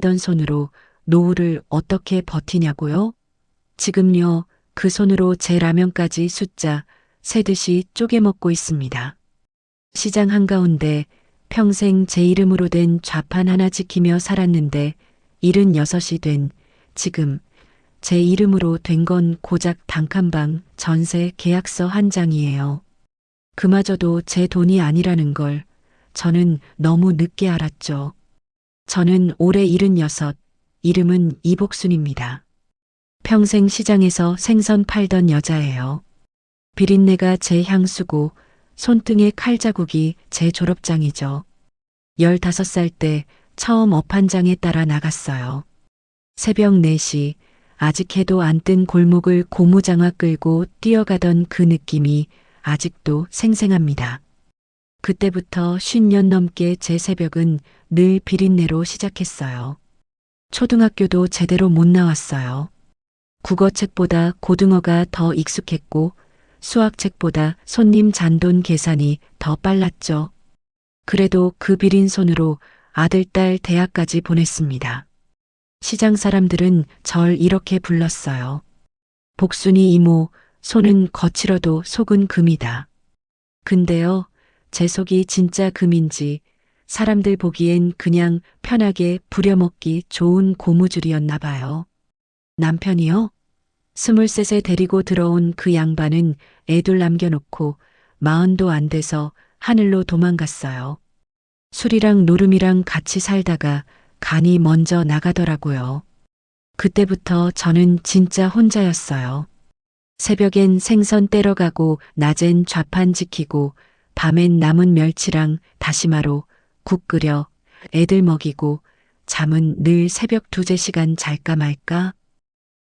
던 손으로 노후를 어떻게 버티냐고요? 지금요, 그 손으로 제 라면까지 숫자 세듯이 쪼개 먹고 있습니다. 시장 한가운데 평생 제 이름으로 된 좌판 하나 지키며 살았는데 76이 된 지금 제 이름으로 된 건 고작 단칸방 전세 계약서 한 장이에요. 그마저도 제 돈이 아니라는 걸 저는 너무 늦게 알았죠. 저는 올해 76, 이름은 이복순입니다. 평생 시장에서 생선 팔던 여자예요. 비린내가 제 향수고 손등에 칼자국이 제 졸업장이죠. 15살 때 처음 업한장에 따라 나갔어요. 새벽 4시 아직 해도 안 뜬 골목을 고무장화 끌고 뛰어가던 그 느낌이 아직도 생생합니다. 그때부터 50년 넘게 제 새벽은 늘 비린내로 시작했어요. 초등학교도 제대로 못 나왔어요. 국어책보다 고등어가 더 익숙했고 수학책보다 손님 잔돈 계산이 더 빨랐죠. 그래도 그 비린 손으로 아들, 딸 대학까지 보냈습니다. 시장 사람들은 절 이렇게 불렀어요. 복순이 이모, 손은 거칠어도 속은 금이다. 근데요, 제 속이 진짜 금인지 사람들 보기엔 그냥 편하게 부려먹기 좋은 고무줄이었나 봐요. 남편이요? 23세 데리고 들어온 그 양반은 애둘 남겨놓고 40도 안 돼서 하늘로 도망갔어요. 술이랑 노름이랑 같이 살다가 간이 먼저 나가더라고요. 그때부터 저는 진짜 혼자였어요. 새벽엔 생선 떼러 가고 낮엔 좌판 지키고 밤엔 남은 멸치랑 다시마로 국 끓여 애들 먹이고 잠은 늘 새벽 2~3시간 잘까 말까?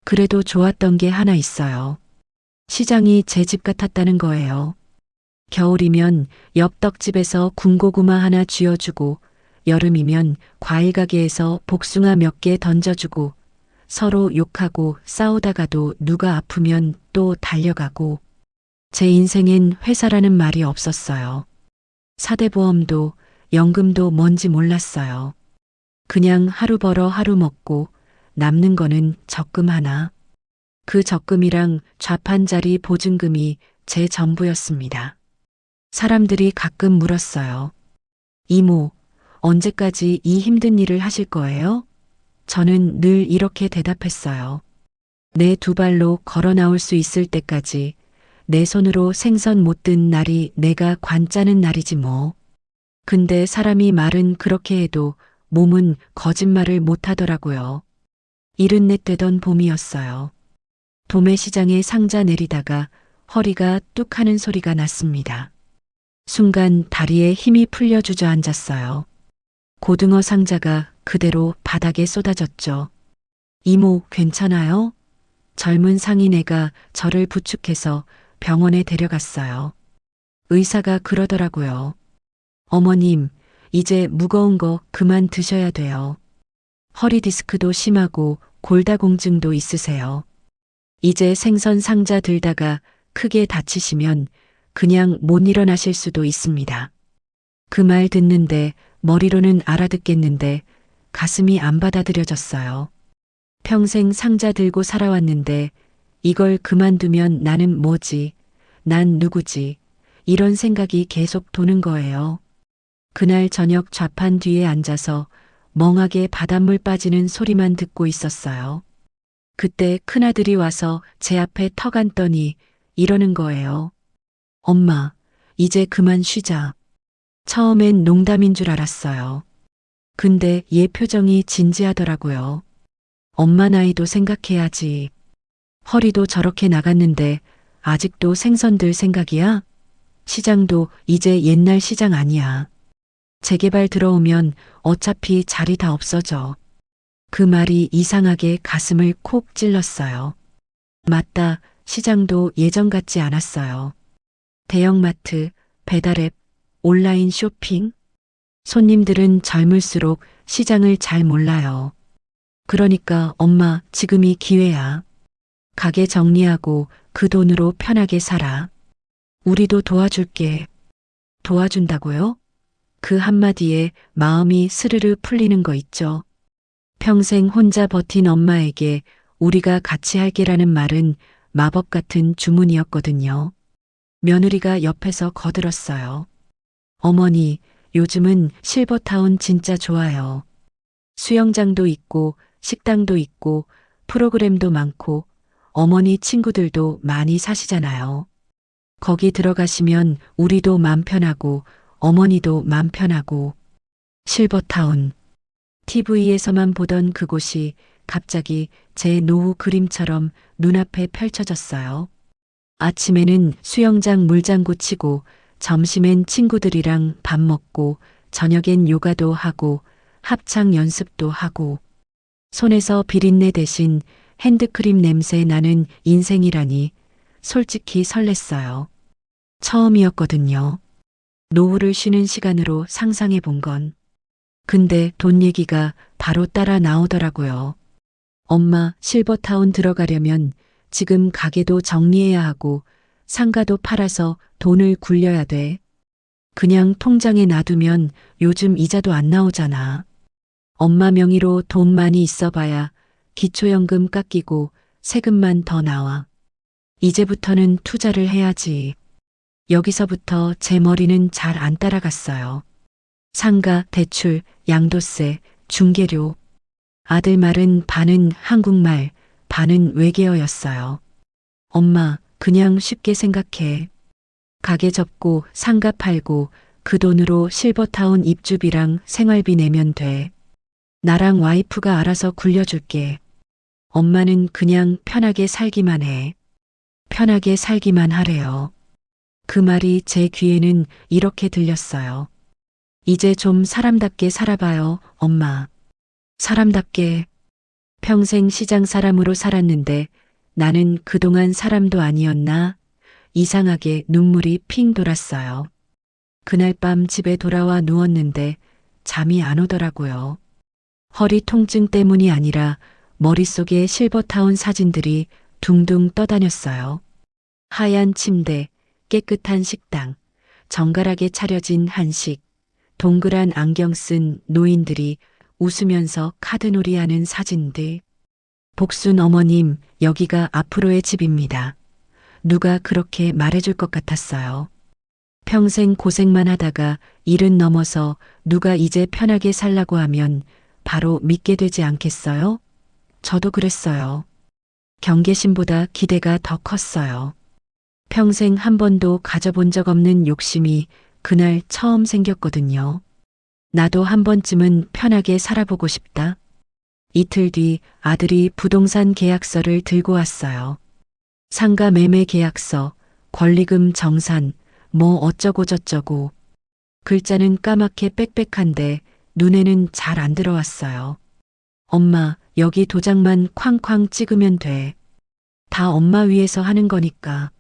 그래도 좋았던 게 하나 있어요. 시장이 제 집 같았다는 거예요. 겨울이면 옆 떡집에서 군고구마 하나 쥐어주고 여름이면 과일 가게에서 복숭아 몇 개 던져주고 서로 욕하고 싸우다가도 누가 아프면 또 달려가고 제 인생엔 회사라는 말이 없었어요. 사대보험도 연금도 뭔지 몰랐어요. 그냥 하루 벌어 하루 먹고 남는 거는 적금 하나. 그 적금이랑 좌판자리 보증금이 제 전부였습니다. 사람들이 가끔 물었어요. 이모, 언제까지 이 힘든 일을 하실 거예요? 저는 늘 이렇게 대답했어요. 내 2발로 걸어 나올 수 있을 때까지 내 손으로 생선 못 든 날이 내가 관 짜는 날이지 뭐. 근데 사람이 말은 그렇게 해도 몸은 거짓말을 못 하더라고요. 74 되던 봄이었어요. 도매시장에 상자 내리다가 허리가 뚝 하는 소리가 났습니다. 순간 다리에 힘이 풀려 주저앉았어요. 고등어 상자가 그대로 바닥에 쏟아졌죠. 이모, 괜찮아요? 젊은 상인애가 저를 부축해서 병원에 데려갔어요. 의사가 그러더라고요. 어머님, 이제 무거운 거 그만 드셔야 돼요. 허리 디스크도 심하고 골다공증도 있으세요. 이제 생선 상자 들다가 크게 다치시면 그냥 못 일어나실 수도 있습니다. 그 말 듣는데 머리로는 알아듣겠는데 가슴이 안 받아들여졌어요. 평생 상자 들고 살아왔는데 이걸 그만두면 나는 뭐지? 난 누구지? 이런 생각이 계속 도는 거예요. 그날 저녁 좌판 뒤에 앉아서 멍하게 바닷물 빠지는 소리만 듣고 있었어요. 그때 큰아들이 와서 제 앞에 턱 앉더니 이러는 거예요. 엄마, 이제 그만 쉬자. 처음엔 농담인 줄 알았어요. 근데 얘 표정이 진지하더라고요. 엄마 나이도 생각해야지. 허리도 저렇게 나갔는데 아직도 생선들 생각이야? 시장도 이제 옛날 시장 아니야. 재개발 들어오면 어차피 자리 다 없어져. 그 말이 이상하게 가슴을 콕 찔렀어요. 맞다, 시장도 예전 같지 않았어요. 대형마트, 배달앱, 온라인 쇼핑. 손님들은 젊을수록 시장을 잘 몰라요. 그러니까 엄마, 지금이 기회야. 가게 정리하고 그 돈으로 편하게 살아. 우리도 도와줄게. 도와준다고요? 그 한마디에 마음이 스르르 풀리는 거 있죠. 평생 혼자 버틴 엄마에게 우리가 같이 할게라는 말은 마법 같은 주문이었거든요. 며느리가 옆에서 거들었어요. 어머니, 요즘은 실버타운 진짜 좋아요. 수영장도 있고, 식당도 있고, 프로그램도 많고, 어머니 친구들도 많이 사시잖아요. 거기 들어가시면 우리도 맘 편하고, 어머니도 맘 편하고, 실버타운. TV에서만 보던 그곳이 갑자기 제 노후 그림처럼 눈앞에 펼쳐졌어요. 아침에는 수영장 물장구 치고, 점심엔 친구들이랑 밥 먹고, 저녁엔 요가도 하고, 합창 연습도 하고, 손에서 비린내 대신 핸드크림 냄새 나는 인생이라니 솔직히 설렜어요. 처음이었거든요. 노후를 쉬는 시간으로 상상해 본 건. 근데 돈 얘기가 바로 따라 나오더라고요. 엄마, 실버타운 들어가려면 지금 가게도 정리해야 하고 상가도 팔아서 돈을 굴려야 돼. 그냥 통장에 놔두면 요즘 이자도 안 나오잖아. 엄마 명의로 돈 많이 있어 봐야 기초연금 깎이고 세금만 더 나와. 이제부터는 투자를 해야지. 여기서부터 제 머리는 잘 안 따라갔어요. 상가, 대출, 양도세, 중개료. 아들 말은 반은 한국말, 반은 외계어였어요. 엄마, 그냥 쉽게 생각해. 가게 접고 상가 팔고 그 돈으로 실버타운 입주비랑 생활비 내면 돼. 나랑 와이프가 알아서 굴려줄게. 엄마는 그냥 편하게 살기만 해. 편하게 살기만 하래요. 그 말이 제 귀에는 이렇게 들렸어요. 이제 좀 사람답게 살아봐요, 엄마. 사람답게. 평생 시장 사람으로 살았는데 나는 그동안 사람도 아니었나? 이상하게 눈물이 핑 돌았어요. 그날 밤 집에 돌아와 누웠는데 잠이 안 오더라고요. 허리 통증 때문이 아니라 머릿속에 실버타운 사진들이 둥둥 떠다녔어요. 하얀 침대, 깨끗한 식당, 정갈하게 차려진 한식, 동그란 안경 쓴 노인들이 웃으면서 카드놀이하는 사진들. 복순 어머님, 여기가 앞으로의 집입니다. 누가 그렇게 말해줄 것 같았어요. 평생 고생만 하다가 일은 넘어서 누가 이제 편하게 살라고 하면 바로 믿게 되지 않겠어요? 저도 그랬어요. 경계심보다 기대가 더 컸어요. 평생 한 번도 가져본 적 없는 욕심이 그날 처음 생겼거든요. 나도 한 번쯤은 편하게 살아보고 싶다. 이틀 뒤 아들이 부동산 계약서를 들고 왔어요. 상가 매매 계약서, 권리금 정산, 뭐 어쩌고 저쩌고. 글자는 까맣게 빽빽한데 눈에는 잘 안 들어왔어요. 엄마, 여기 도장만 쾅쾅 찍으면 돼. 다 엄마 위해서 하는 거니까.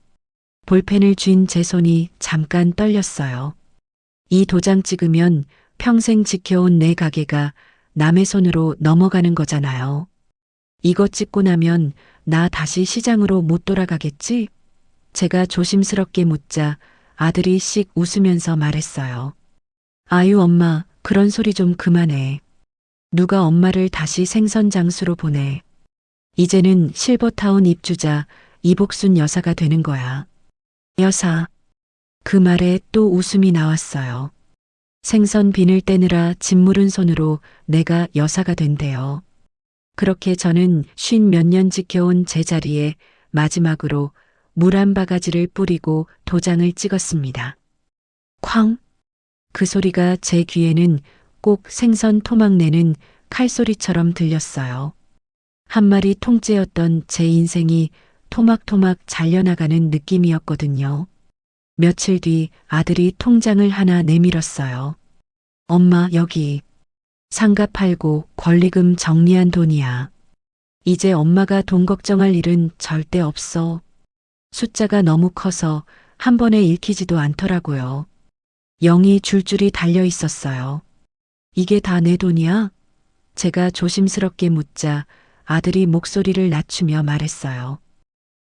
볼펜을 쥔 제 손이 잠깐 떨렸어요. 이 도장 찍으면 평생 지켜온 내 가게가 남의 손으로 넘어가는 거잖아요. 이거 찍고 나면 나 다시 시장으로 못 돌아가겠지? 제가 조심스럽게 묻자 아들이 씩 웃으면서 말했어요. 아유, 엄마, 그런 소리 좀 그만해. 누가 엄마를 다시 생선 장수로 보내. 이제는 실버타운 입주자 이복순 여사가 되는 거야. 여사. 그 말에 또 웃음이 나왔어요. 생선 비늘 떼느라 짓 무른 손으로 내가 여사가 된대요. 그렇게 저는 50몇 년 지켜온 제자리에 마지막으로 물 한 바가지를 뿌리고 도장을 찍었습니다. 쾅! 그 소리가 제 귀에는 꼭 생선 토막 내는 칼소리처럼 들렸어요. 한 마리 통째였던 제 인생이 토막토막 잘려나가는 느낌이었거든요. 며칠 뒤 아들이 통장을 하나 내밀었어요. 엄마, 여기. 상가 팔고 권리금 정리한 돈이야. 이제 엄마가 돈 걱정할 일은 절대 없어. 숫자가 너무 커서 한 번에 읽히지도 않더라고요. 0이 줄줄이 달려 있었어요. 이게 다 내 돈이야? 제가 조심스럽게 묻자 아들이 목소리를 낮추며 말했어요.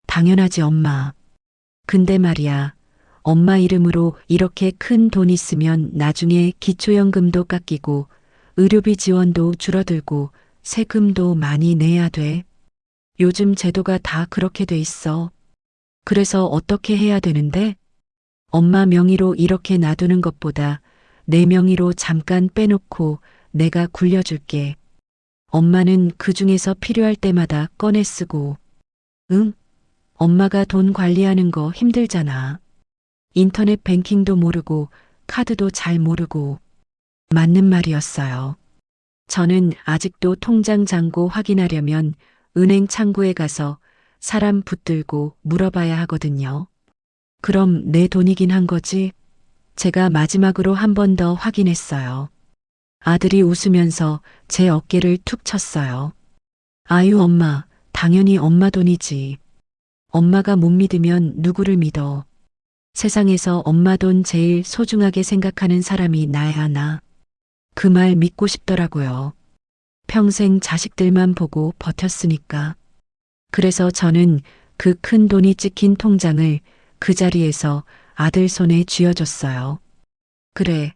당연하지, 엄마. 근데 말이야, 엄마 이름으로 이렇게 큰 돈 있으면 나중에 기초연금도 깎이고 의료비 지원도 줄어들고 세금도 많이 내야 돼. 요즘 제도가 다 그렇게 돼 있어. 그래서 어떻게 해야 되는데? 엄마 명의로 이렇게 놔두는 것보다 내 명의로 잠깐 빼놓고 내가 굴려줄게. 엄마는 그 중에서 필요할 때마다 꺼내 쓰고. 응? 엄마가 돈 관리하는 거 힘들잖아. 인터넷 뱅킹도 모르고 카드도 잘 모르고. 맞는 말이었어요. 저는 아직도 통장 잔고 확인하려면 은행 창구에 가서 사람 붙들고 물어봐야 하거든요. 그럼 내 돈이긴 한 거지? 제가 마지막으로 한 번 더 확인했어요. 아들이 웃으면서 제 어깨를 툭 쳤어요. 아유, 엄마, 당연히 엄마 돈이지. 엄마가 못 믿으면 누구를 믿어. 세상에서 엄마 돈 제일 소중하게 생각하는 사람이 나야 하나. 그 말 믿고 싶더라고요. 평생 자식들만 보고 버텼으니까. 그래서 저는 그 큰 돈이 찍힌 통장을 그 자리에서 아들 손에 쥐어줬어요. 그래,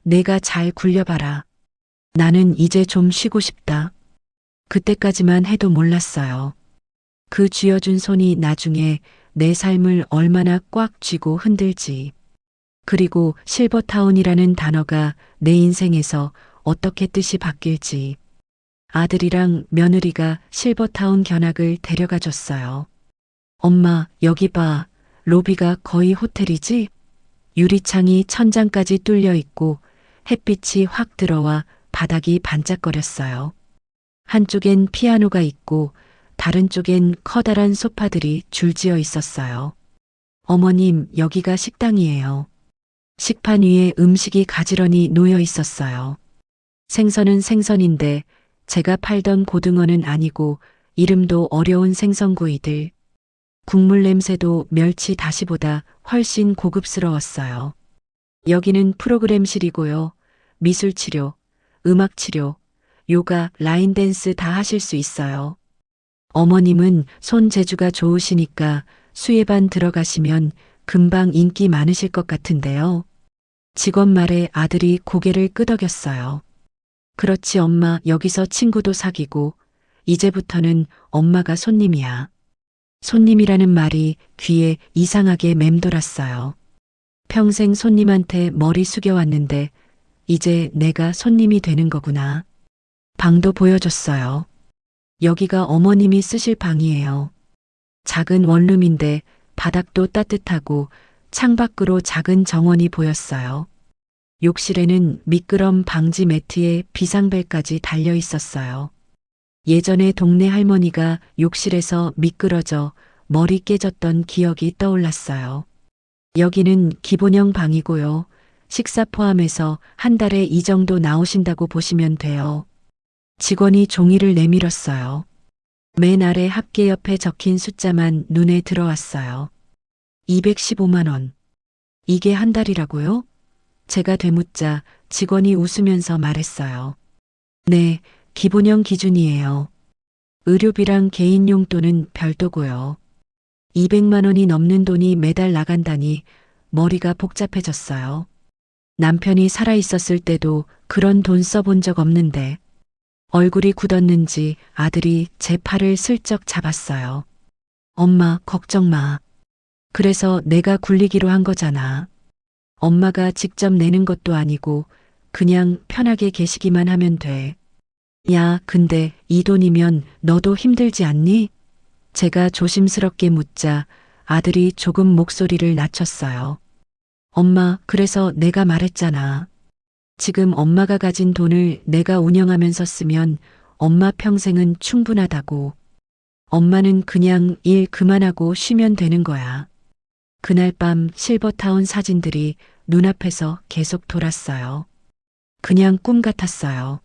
내가 잘 굴려봐라. 나는 이제 좀 쉬고 싶다. 그때까지만 해도 몰랐어요. 그 쥐어준 손이 나중에 내 삶을 얼마나 꽉 쥐고 흔들지. 그리고 실버타운이라는 단어가 내 인생에서 어떻게 뜻이 바뀔지. 아들이랑 며느리가 실버타운 견학을 데려가 줬어요. 엄마, 여기 봐. 로비가 거의 호텔이지? 유리창이 천장까지 뚫려 있고 햇빛이 확 들어와 바닥이 반짝거렸어요. 한쪽엔 피아노가 있고 다른 쪽엔 커다란 소파들이 줄지어 있었어요. 어머님, 여기가 식당이에요. 식판 위에 음식이 가지런히 놓여 있었어요. 생선은 생선인데 제가 팔던 고등어는 아니고 이름도 어려운 생선구이들. 국물 냄새도 멸치 다시보다 훨씬 고급스러웠어요. 여기는 프로그램실이고요. 미술치료, 음악치료, 요가, 라인댄스 다 하실 수 있어요. 어머님은 손재주가 좋으시니까 수예반 들어가시면 금방 인기 많으실 것 같은데요. 직원 말에 아들이 고개를 끄덕였어요. 그렇지 엄마, 여기서 친구도 사귀고 이제부터는 엄마가 손님이야. 손님이라는 말이 귀에 이상하게 맴돌았어요. 평생 손님한테 머리 숙여왔는데 이제 내가 손님이 되는 거구나. 방도 보여줬어요. 여기가 어머님이 쓰실 방이에요. 작은 원룸인데 바닥도 따뜻하고 창밖으로 작은 정원이 보였어요. 욕실에는 미끄럼 방지 매트에 비상벨까지 달려 있었어요. 예전에 동네 할머니가 욕실에서 미끄러져 머리 깨졌던 기억이 떠올랐어요. 여기는 기본형 방이고요. 식사 포함해서 한 달에 이 정도 나오신다고 보시면 돼요. 직원이 종이를 내밀었어요. 맨 아래 합계 옆에 적힌 숫자만 눈에 들어왔어요. 215만 원. 이게 한 달이라고요? 제가 되묻자 직원이 웃으면서 말했어요. 네, 기본형 기준이에요. 의료비랑 개인 용돈은 별도고요. 200만 원이 넘는 돈이 매달 나간다니 머리가 복잡해졌어요. 남편이 살아있었을 때도 그런 돈 써본 적 없는데 얼굴이 굳었는지 아들이 제 팔을 슬쩍 잡았어요. 엄마, 걱정 마. 그래서 내가 굴리기로 한 거잖아. 엄마가 직접 내는 것도 아니고 그냥 편하게 계시기만 하면 돼. 야, 근데 이 돈이면 너도 힘들지 않니? 제가 조심스럽게 묻자 아들이 조금 목소리를 낮췄어요. 엄마, 그래서 내가 말했잖아. 지금 엄마가 가진 돈을 내가 운영하면서 쓰면 엄마 평생은 충분하다고. 엄마는 그냥 일 그만하고 쉬면 되는 거야. 그날 밤 실버타운 사진들이 눈앞에서 계속 돌았어요. 그냥 꿈 같았어요.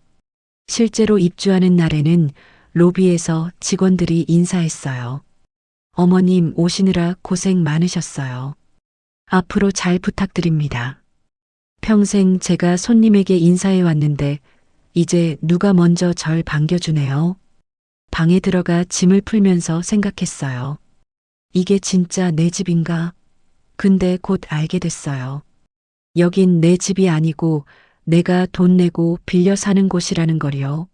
실제로 입주하는 날에는 로비에서 직원들이 인사했어요. 어머님 오시느라 고생 많으셨어요. 앞으로 잘 부탁드립니다. 평생 제가 손님에게 인사해 왔는데 이제 누가 먼저 절 반겨주네요. 방에 들어가 짐을 풀면서 생각했어요. 이게 진짜 내 집인가? 근데 곧 알게 됐어요. 여긴 내 집이 아니고 내가 돈 내고 빌려 사는 곳이라는 걸요.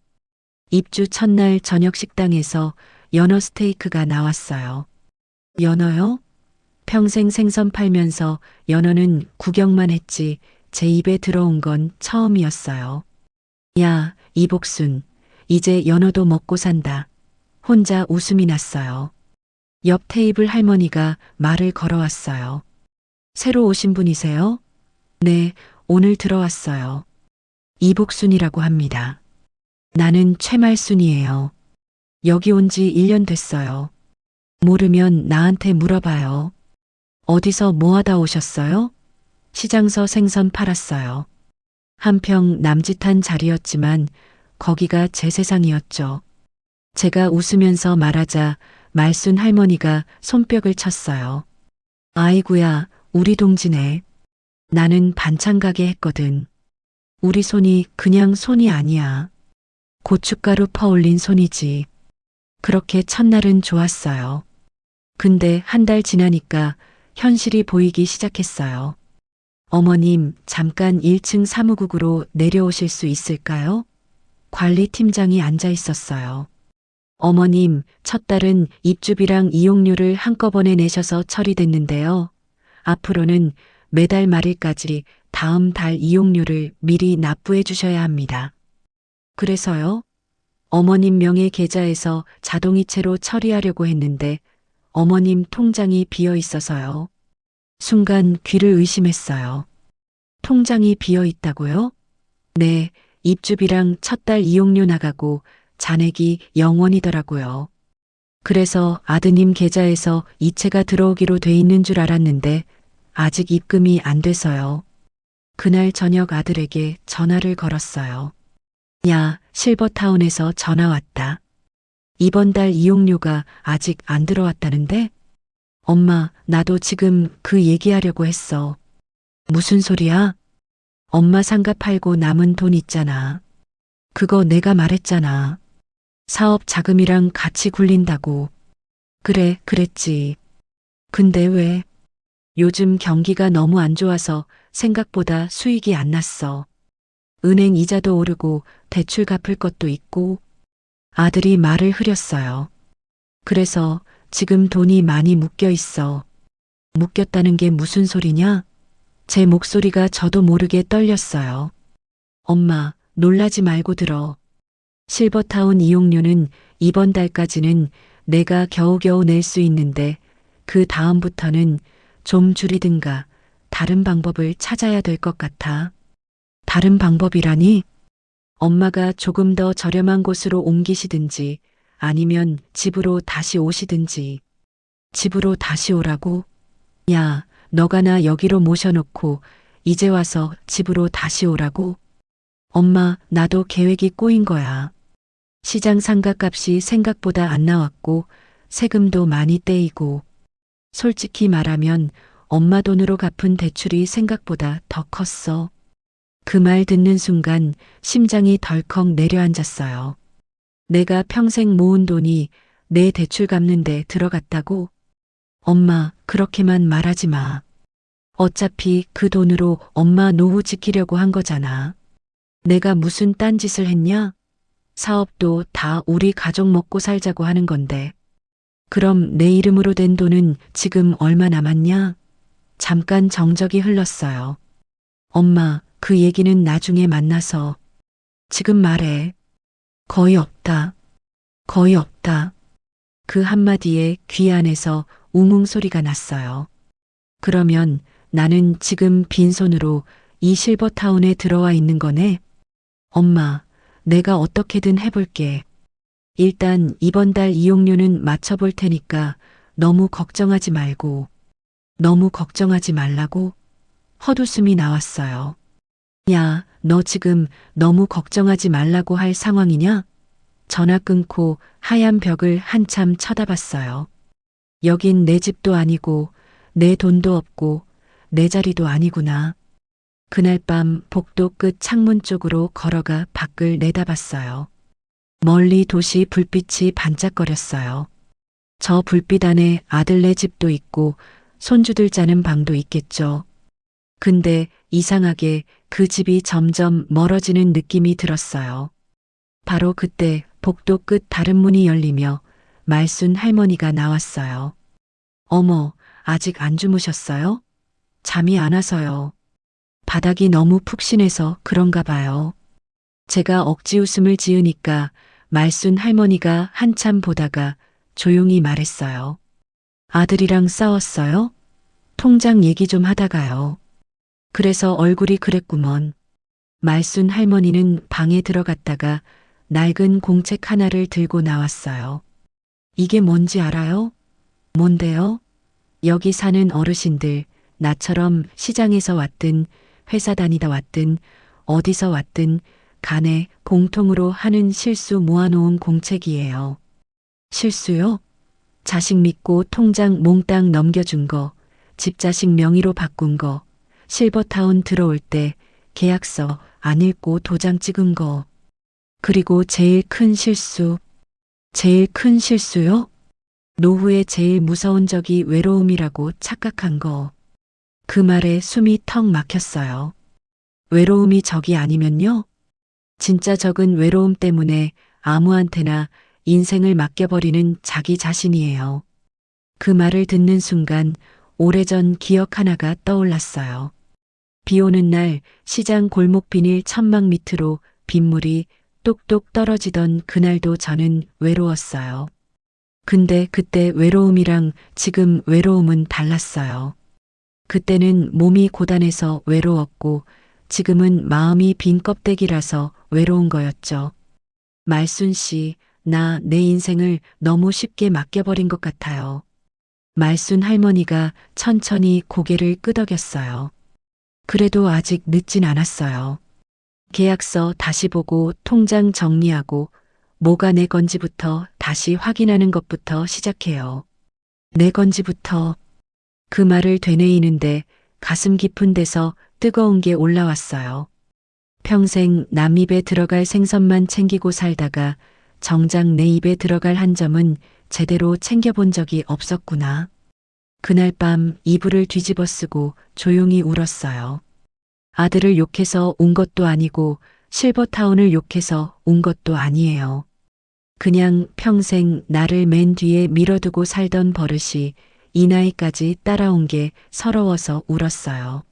입주 첫날 저녁 식당에서 연어 스테이크가 나왔어요. 연어요? 평생 생선 팔면서 연어는 구경만 했지 제 입에 들어온 건 처음이었어요. 야, 이복순, 이제 연어도 먹고 산다. 혼자 웃음이 났어요. 옆 테이블 할머니가 말을 걸어왔어요. 새로 오신 분이세요? 네, 오늘 들어왔어요. 이복순이라고 합니다. 나는 최말순이에요. 여기 온 지 1년 됐어요. 모르면 나한테 물어봐요. 어디서 뭐 하다 오셨어요? 시장서 생선 팔았어요. 한평 남짓한 자리였지만 거기가 제 세상이었죠. 제가 웃으면서 말하자 말순 할머니가 손뼉을 쳤어요. 아이구야, 우리 동지네. 나는 반찬 가게 했거든. 우리 손이 그냥 손이 아니야. 고춧가루 퍼올린 손이지. 그렇게 첫날은 좋았어요. 근데 한 달 지나니까 현실이 보이기 시작했어요. 어머님, 잠깐 1층 사무국으로 내려오실 수 있을까요? 관리팀장이 앉아 있었어요. 어머님, 첫 달은 입주비랑 이용료를 한꺼번에 내셔서 처리됐는데요. 앞으로는 매달 말일까지 다음 달 이용료를 미리 납부해 주셔야 합니다. 그래서요? 어머님 명의 계좌에서 자동이체로 처리하려고 했는데 어머님 통장이 비어 있어서요. 순간 귀를 의심했어요. 통장이 비어 있다고요? 네, 입주비랑 첫 달 이용료 나가고 잔액이 0원이더라고요. 그래서 아드님 계좌에서 이체가 들어오기로 돼 있는 줄 알았는데 아직 입금이 안 돼서요. 그날 저녁 아들에게 전화를 걸었어요. 야, 실버타운에서 전화 왔다. 이번 달 이용료가 아직 안 들어왔다는데? 엄마, 나도 지금 그 얘기하려고 했어. 무슨 소리야? 엄마 상가 팔고 남은 돈 있잖아. 그거 내가 말했잖아. 사업 자금이랑 같이 굴린다고. 그래, 그랬지. 근데 왜? 요즘 경기가 너무 안 좋아서 생각보다 수익이 안 났어. 은행 이자도 오르고 대출 갚을 것도 있고. 아들이 말을 흐렸어요. 그래서 지금 돈이 많이 묶여 있어. 묶였다는 게 무슨 소리냐? 제 목소리가 저도 모르게 떨렸어요. 엄마, 놀라지 말고 들어. 실버타운 이용료는 이번 달까지는 내가 겨우겨우 낼 수 있는데 그 다음부터는 좀 줄이든가 다른 방법을 찾아야 될 것 같아. 다른 방법이라니? 엄마가 조금 더 저렴한 곳으로 옮기시든지 아니면 집으로 다시 오시든지. 집으로 다시 오라고? 야, 너가 나 여기로 모셔놓고 이제 와서 집으로 다시 오라고? 엄마, 나도 계획이 꼬인 거야. 시장 상가값이 생각보다 안 나왔고 세금도 많이 떼이고 솔직히 말하면 엄마 돈으로 갚은 대출이 생각보다 더 컸어. 그 말 듣는 순간 심장이 덜컥 내려앉았어요. 내가 평생 모은 돈이 내 대출 갚는데 들어갔다고? 엄마, 그렇게만 말하지 마. 어차피 그 돈으로 엄마 노후 지키려고 한 거잖아. 내가 무슨 딴짓을 했냐? 사업도 다 우리 가족 먹고 살자고 하는 건데. 그럼 내 이름으로 된 돈은 지금 얼마 남았냐? 잠깐 정적이 흘렀어요. 엄마, 그 얘기는 나중에 만나서. 지금 말해. 거의 없다. 거의 없다. 그 한마디에 귀 안에서 웅웅 소리가 났어요. 그러면 나는 지금 빈손으로 이 실버타운에 들어와 있는 거네? 엄마, 내가 어떻게든 해볼게. 일단 이번 달 이용료는 맞춰볼 테니까 너무 걱정하지 말고. 너무 걱정하지 말라고? 헛웃음이 나왔어요. 야, 너 지금 너무 걱정하지 말라고 할 상황이냐? 전화 끊고 하얀 벽을 한참 쳐다봤어요. 여긴 내 집도 아니고 내 돈도 없고 내 자리도 아니구나. 그날 밤 복도 끝 창문 쪽으로 걸어가 밖을 내다봤어요. 멀리 도시 불빛이 반짝거렸어요. 저 불빛 안에 아들네 집도 있고 손주들 자는 방도 있겠죠. 근데 이상하게 그 집이 점점 멀어지는 느낌이 들었어요. 바로 그때 복도 끝 다른 문이 열리며 말순 할머니가 나왔어요. 어머, 아직 안 주무셨어요? 잠이 안 와서요. 바닥이 너무 푹신해서 그런가 봐요. 제가 억지 웃음을 지으니까 말순 할머니가 한참 보다가 조용히 말했어요. 아들이랑 싸웠어요? 통장 얘기 좀 하다가요. 그래서 얼굴이 그랬구먼. 말순 할머니는 방에 들어갔다가 낡은 공책 하나를 들고 나왔어요. 이게 뭔지 알아요? 뭔데요? 여기 사는 어르신들, 나처럼 시장에서 왔든 회사 다니다 왔든 어디서 왔든 간에 공통으로 하는 실수 모아놓은 공책이에요. 실수요? 자식 믿고 통장 몽땅 넘겨준 거, 집자식 명의로 바꾼 거, 실버타운 들어올 때 계약서 안 읽고 도장 찍은 거. 그리고 제일 큰 실수. 제일 큰 실수요? 노후에 제일 무서운 적이 외로움이라고 착각한 거. 그 말에 숨이 턱 막혔어요. 외로움이 적이 아니면요? 진짜 적은 외로움 때문에 아무한테나 인생을 맡겨버리는 자기 자신이에요. 그 말을 듣는 순간 오래전 기억 하나가 떠올랐어요. 비 오는 날 시장 골목 비닐 천막 밑으로 빗물이 똑똑 떨어지던 그날도 저는 외로웠어요. 근데 그때 외로움이랑 지금 외로움은 달랐어요. 그때는 몸이 고단해서 외로웠고 지금은 마음이 빈 껍데기라서 외로운 거였죠. 말순 씨, 나 내 인생을 너무 쉽게 맡겨버린 것 같아요. 말순 할머니가 천천히 고개를 끄덕였어요. 그래도 아직 늦진 않았어요. 계약서 다시 보고 통장 정리하고 뭐가 내 건지부터 다시 확인하는 것부터 시작해요. 내 건지부터. 그 말을 되뇌이는데 가슴 깊은 데서 뜨거운 게 올라왔어요. 평생 남 입에 들어갈 생선만 챙기고 살다가 정작 내 입에 들어갈 한 점은 제대로 챙겨본 적이 없었구나. 그날 밤 이불을 뒤집어 쓰고 조용히 울었어요. 아들을 욕해서 운 것도 아니고 실버타운을 욕해서 운 것도 아니에요. 그냥 평생 나를 맨 뒤에 밀어두고 살던 버릇이 이 나이까지 따라온 게 서러워서 울었어요.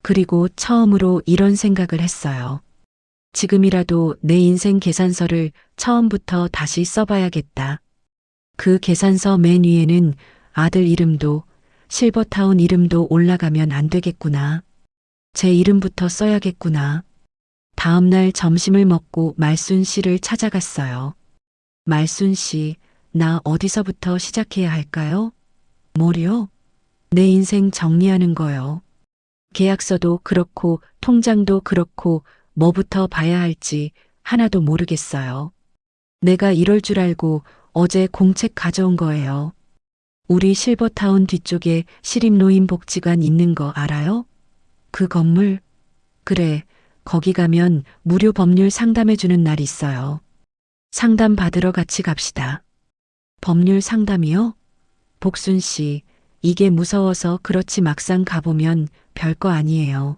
그리고 처음으로 이런 생각을 했어요. 지금이라도 내 인생 계산서를 처음부터 다시 써봐야겠다. 그 계산서 맨 위에는 아들 이름도 실버타운 이름도 올라가면 안 되겠구나. 제 이름부터 써야겠구나. 다음 날 점심을 먹고 말순 씨를 찾아갔어요. 말순 씨, 나 어디서부터 시작해야 할까요? 뭐요? 내 인생 정리하는 거요. 계약서도 그렇고 통장도 그렇고 뭐부터 봐야 할지 하나도 모르겠어요. 내가 이럴 줄 알고 어제 공책 가져온 거예요. 우리 실버타운 뒤쪽에 시립노인복지관 있는 거 알아요? 그 건물? 그래, 거기 가면 무료 법률 상담해주는 날 있어요. 상담 받으러 같이 갑시다. 법률 상담이요? 복순 씨, 이게 무서워서 그렇지 막상 가보면 별거 아니에요.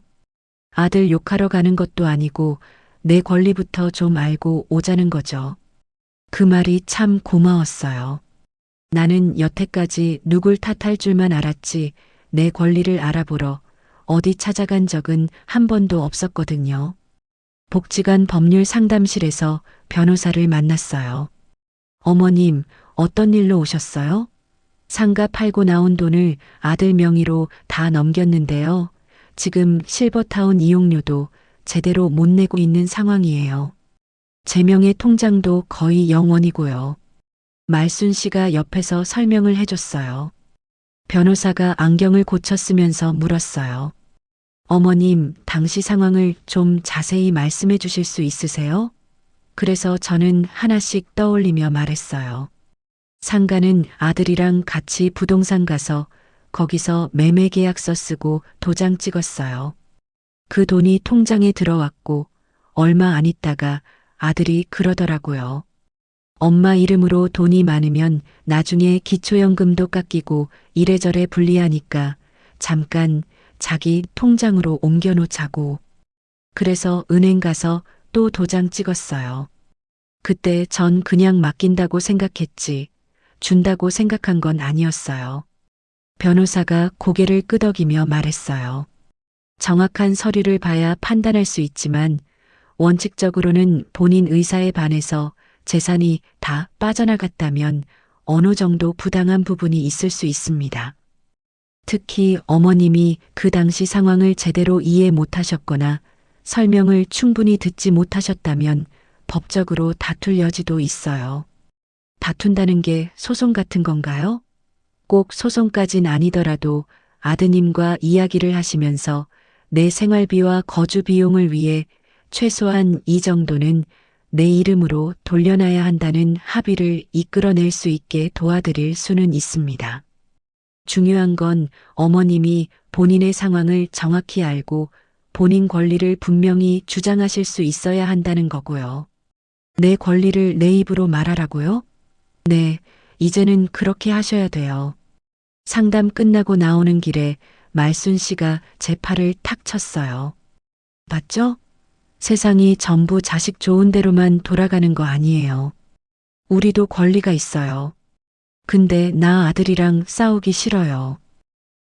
아들 욕하러 가는 것도 아니고 내 권리부터 좀 알고 오자는 거죠. 그 말이 참 고마웠어요. 나는 여태까지 누굴 탓할 줄만 알았지 내 권리를 알아보러 어디 찾아간 적은 한 번도 없었거든요. 복지관 법률 상담실에서 변호사를 만났어요. 어머님, 어떤 일로 오셨어요? 상가 팔고 나온 돈을 아들 명의로 다 넘겼는데요. 지금 실버타운 이용료도 제대로 못 내고 있는 상황이에요. 제 명의 통장도 거의 0원이고요. 말순 씨가 옆에서 설명을 해줬어요. 변호사가 안경을 고쳤으면서 물었어요. 어머님, 당시 상황을 좀 자세히 말씀해 주실 수 있으세요? 그래서 저는 하나씩 떠올리며 말했어요. 상가는 아들이랑 같이 부동산 가서 거기서 매매 계약서 쓰고 도장 찍었어요. 그 돈이 통장에 들어왔고 얼마 안 있다가 아들이 그러더라고요. 엄마 이름으로 돈이 많으면 나중에 기초연금도 깎이고 이래저래 불리하니까 잠깐 자기 통장으로 옮겨놓자고. 그래서 은행 가서 또 도장 찍었어요. 그때 전 그냥 맡긴다고 생각했지, 준다고 생각한 건 아니었어요. 변호사가 고개를 끄덕이며 말했어요. 정확한 서류를 봐야 판단할 수 있지만 원칙적으로는 본인 의사에 반해서 재산이 다 빠져나갔다면 어느 정도 부당한 부분이 있을 수 있습니다. 특히 어머님이 그 당시 상황을 제대로 이해 못하셨거나 설명을 충분히 듣지 못하셨다면 법적으로 다툴 여지도 있어요. 다툰다는 게 소송 같은 건가요? 꼭 소송까진 아니더라도 아드님과 이야기를 하시면서 내 생활비와 거주 비용을 위해 최소한 이 정도는 내 이름으로 돌려놔야 한다는 합의를 이끌어낼 수 있게 도와드릴 수는 있습니다. 중요한 건 어머님이 본인의 상황을 정확히 알고 본인 권리를 분명히 주장하실 수 있어야 한다는 거고요. 내 권리를 내 입으로 말하라고요? 네, 이제는 그렇게 하셔야 돼요. 상담 끝나고 나오는 길에 말순 씨가 제 팔을 탁 쳤어요. 봤죠? 세상이 전부 자식 좋은 대로만 돌아가는 거 아니에요. 우리도 권리가 있어요. 근데 나 아들이랑 싸우기 싫어요.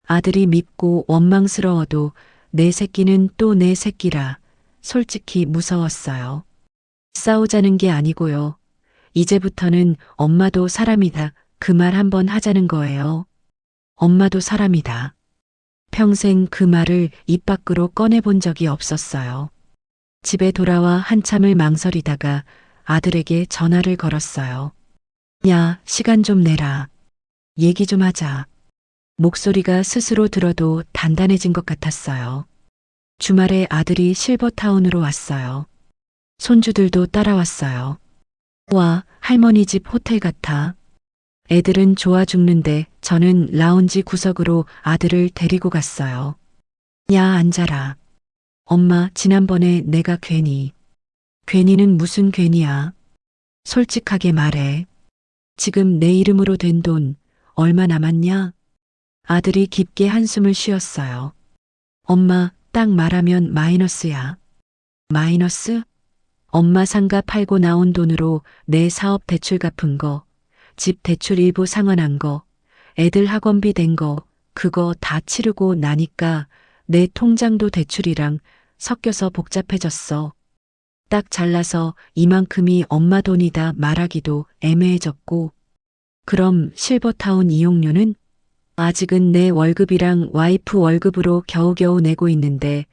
아들이 밉고 원망스러워도 내 새끼는 또 내 새끼라 솔직히 무서웠어요. 싸우자는 게 아니고요. 이제부터는 엄마도 사람이다. 그 말 한번 하자는 거예요. 엄마도 사람이다. 평생 그 말을 입 밖으로 꺼내본 적이 없었어요. 집에 돌아와 한참을 망설이다가 아들에게 전화를 걸었어요. 야, 시간 좀 내라. 얘기 좀 하자. 목소리가 스스로 들어도 단단해진 것 같았어요. 주말에 아들이 실버타운으로 왔어요. 손주들도 따라왔어요. 와, 할머니 집 호텔 같아. 애들은 좋아 죽는데 저는 라운지 구석으로 아들을 데리고 갔어요. 야, 앉아라. 엄마, 지난번에 내가 괜히는 무슨 괜히야. 솔직하게 말해. 지금 내 이름으로 된 돈 얼마 남았냐? 아들이 깊게 한숨을 쉬었어요. 엄마, 딱 말하면 마이너스야. 마이너스? 엄마 상가 팔고 나온 돈으로 내 사업 대출 갚은 거, 집 대출 일부 상환한 거, 애들 학원비 된 거, 그거 다 치르고 나니까 내 통장도 대출이랑 섞여서 복잡해졌어. 딱 잘라서 이만큼이 엄마 돈이다 말하기도 애매해졌고, 그럼 실버타운 이용료는? 아직은 내 월급이랑 와이프 월급으로 겨우겨우 내고 있는데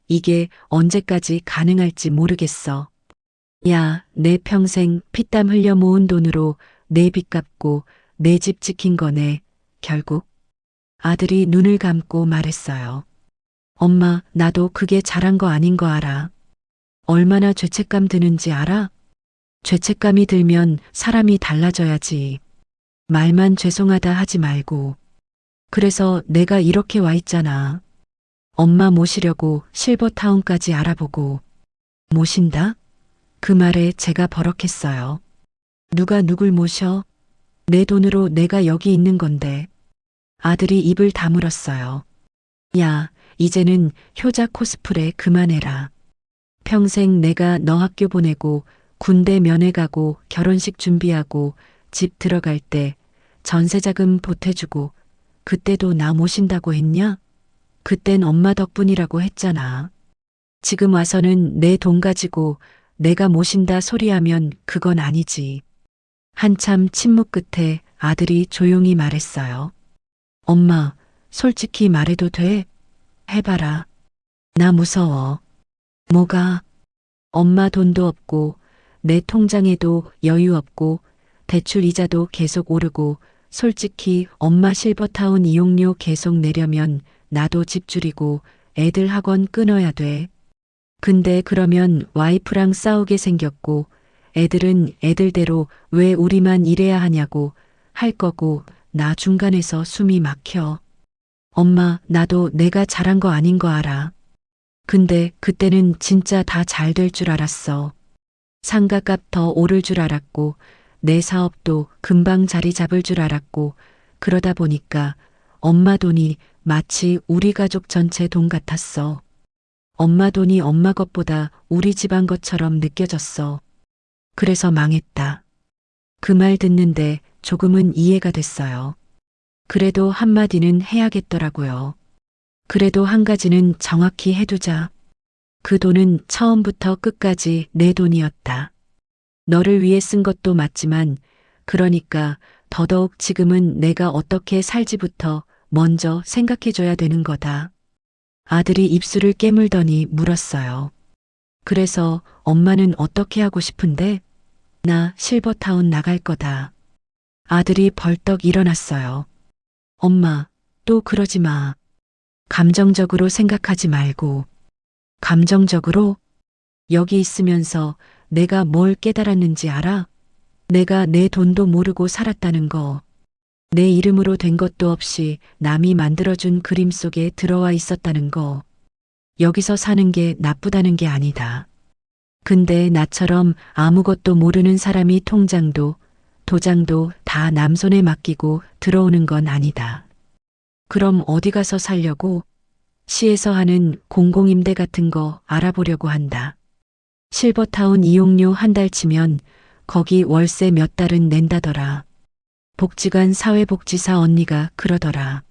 이게 언제까지 가능할지 모르겠어. 야, 내 평생 피땀 흘려 모은 돈으로 내 빚 갚고 내 집 지킨 거네, 결국. 아들이 눈을 감고 말했어요. 엄마, 나도 그게 잘한 거 아닌 거 알아. 얼마나 죄책감 드는지 알아? 죄책감이 들면 사람이 달라져야지. 말만 죄송하다 하지 말고. 그래서 내가 이렇게 와 있잖아. 엄마 모시려고 실버타운까지 알아보고. 모신다? 그 말에 제가 버럭했어요. 누가 누굴 모셔? 내 돈으로 내가 여기 있는 건데. 아들이 입을 다물었어요. 야, 이제는 효자 코스프레 그만해라. 평생 내가 너 학교 보내고 군대 면회 가고 결혼식 준비하고 집 들어갈 때 전세자금 보태주고 그때도 나 모신다고 했냐? 그땐 엄마 덕분이라고 했잖아. 지금 와서는 내 돈 가지고 내가 모신다 소리하면 그건 아니지. 한참 침묵 끝에 아들이 조용히 말했어요. 엄마, 솔직히 말해도 돼? 해봐라. 나 무서워. 뭐가? 엄마 돈도 없고 내 통장에도 여유 없고 대출 이자도 계속 오르고 솔직히 엄마 실버타운 이용료 계속 내려면 나도 집 줄이고 애들 학원 끊어야 돼. 근데 그러면 와이프랑 싸우게 생겼고 애들은 애들대로 왜 우리만 이래야 하냐고 할 거고 나 중간에서 숨이 막혀. 엄마, 나도 내가 잘한 거 아닌 거 알아. 근데 그때는 진짜 다 잘 될 줄 알았어. 상가값 더 오를 줄 알았고 내 사업도 금방 자리 잡을 줄 알았고 그러다 보니까 엄마 돈이 마치 우리 가족 전체 돈 같았어. 엄마 돈이 엄마 것보다 우리 집안 것처럼 느껴졌어. 그래서 망했다. 그 말 듣는데 조금은 이해가 됐어요. 그래도 한마디는 해야겠더라고요. 그래도 한 가지는 정확히 해두자. 그 돈은 처음부터 끝까지 내 돈이었다. 너를 위해 쓴 것도 맞지만, 그러니까 더더욱 지금은 내가 어떻게 살지부터 먼저 생각해줘야 되는 거다. 아들이 입술을 깨물더니 물었어요. 그래서 엄마는 어떻게 하고 싶은데? 나 실버타운 나갈 거다. 아들이 벌떡 일어났어요. 엄마, 또 그러지 마. 감정적으로 생각하지 말고. 감정적으로? 여기 있으면서 내가 뭘 깨달았는지 알아? 내가 내 돈도 모르고 살았다는 거. 내 이름으로 된 것도 없이 남이 만들어준 그림 속에 들어와 있었다는 거. 여기서 사는 게 나쁘다는 게 아니다. 근데 나처럼 아무것도 모르는 사람이 통장도 도장도 다 남 손에 맡기고 들어오는 건 아니다. 그럼 어디 가서 살려고? 시에서 하는 공공임대 같은 거 알아보려고 한다. 실버타운 이용료 한 달 치면 거기 월세 몇 달은 낸다더라. 복지관 사회복지사 언니가 그러더라.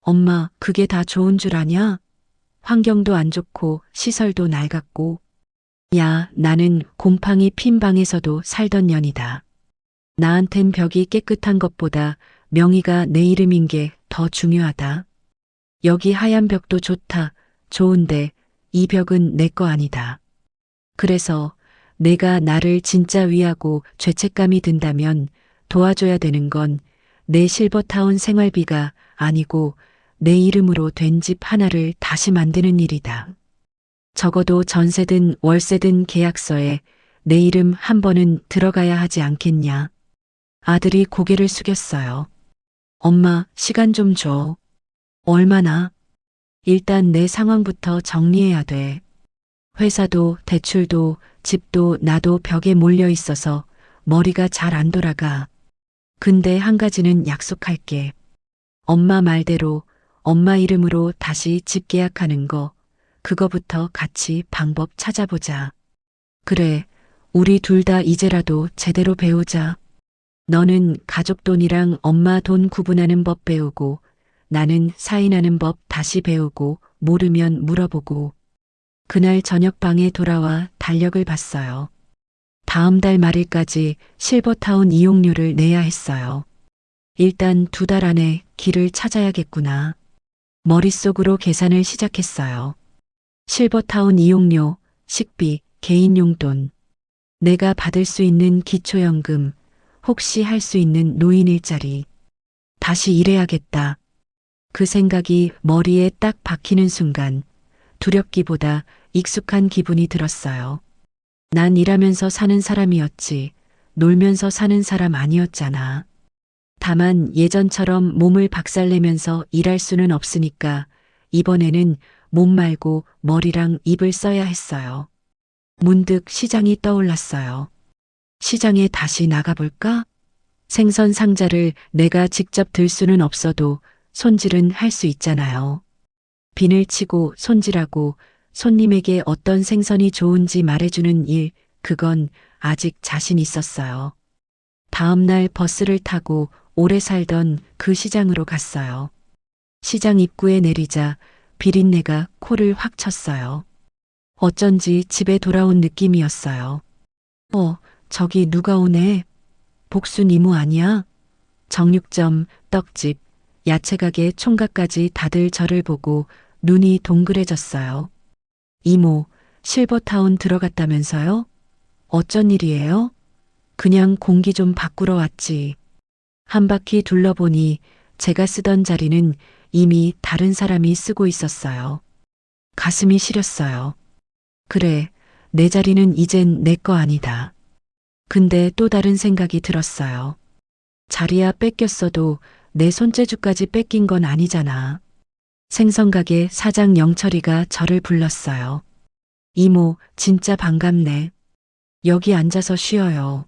엄마, 그게 다 좋은 줄 아냐? 환경도 안 좋고 시설도 낡았고. 야, 나는 곰팡이 핀 방에서도 살던 년이다. 나한텐 벽이 깨끗한 것보다 명의가 내 이름인 게 더 중요하다. 여기 하얀 벽도 좋다. 좋은데 이 벽은 내 거 아니다. 그래서 내가 나를 진짜 위하고 죄책감이 든다면 도와줘야 되는 건 내 실버타운 생활비가 아니고 내 이름으로 된 집 하나를 다시 만드는 일이다. 적어도 전세든 월세든 계약서에 내 이름 한 번은 들어가야 하지 않겠냐. 아들이 고개를 숙였어요. 엄마, 시간 좀 줘. 얼마나? 일단 내 상황부터 정리해야 돼. 회사도 대출도 집도 나도 벽에 몰려 있어서 머리가 잘 안 돌아가. 근데 한 가지는 약속할게. 엄마 말대로 엄마 이름으로 다시 집 계약하는 거, 그거부터 같이 방법 찾아보자. 그래, 우리 둘 다 이제라도 제대로 배우자. 너는 가족 돈이랑 엄마 돈 구분하는 법 배우고, 나는 사인하는 법 다시 배우고, 모르면 물어보고. 그날 저녁 방에 돌아와 달력을 봤어요. 다음 달 말일까지 실버타운 이용료를 내야 했어요. 일단 2달 안에 길을 찾아야겠구나. 머릿속으로 계산을 시작했어요. 실버타운 이용료, 식비, 개인 용돈. 내가 받을 수 있는 기초연금, 혹시 할 수 있는 노인 일자리. 다시 일해야겠다. 그 생각이 머리에 딱 박히는 순간 두렵기보다 익숙한 기분이 들었어요. 난 일하면서 사는 사람이었지, 놀면서 사는 사람 아니었잖아. 다만 예전처럼 몸을 박살내면서 일할 수는 없으니까 이번에는 몸 말고 머리랑 입을 써야 했어요. 문득 시장이 떠올랐어요. 시장에 다시 나가볼까? 생선 상자를 내가 직접 들 수는 없어도 손질은 할 수 있잖아요. 비늘 치고 손질하고 손님에게 어떤 생선이 좋은지 말해주는 일, 그건 아직 자신 있었어요. 다음 날 버스를 타고 오래 살던 그 시장으로 갔어요. 시장 입구에 내리자 비린내가 코를 확 쳤어요. 어쩐지 집에 돌아온 느낌이었어요. 저기 누가 오네. 복순 이모 아니야? 정육점, 떡집, 야채가게 총각까지 다들 저를 보고 눈이 동그래졌어요. 이모, 실버타운 들어갔다면서요? 어쩐 일이에요? 그냥 공기 좀 바꾸러 왔지. 한 바퀴 둘러보니 제가 쓰던 자리는 이미 다른 사람이 쓰고 있었어요. 가슴이 시렸어요. 그래, 내 자리는 이젠 내 거 아니다. 근데 또 다른 생각이 들었어요. 자리야 뺏겼어도 내 손재주까지 뺏긴 건 아니잖아. 생선가게 사장 영철이가 저를 불렀어요. 이모, 진짜 반갑네. 여기 앉아서 쉬어요.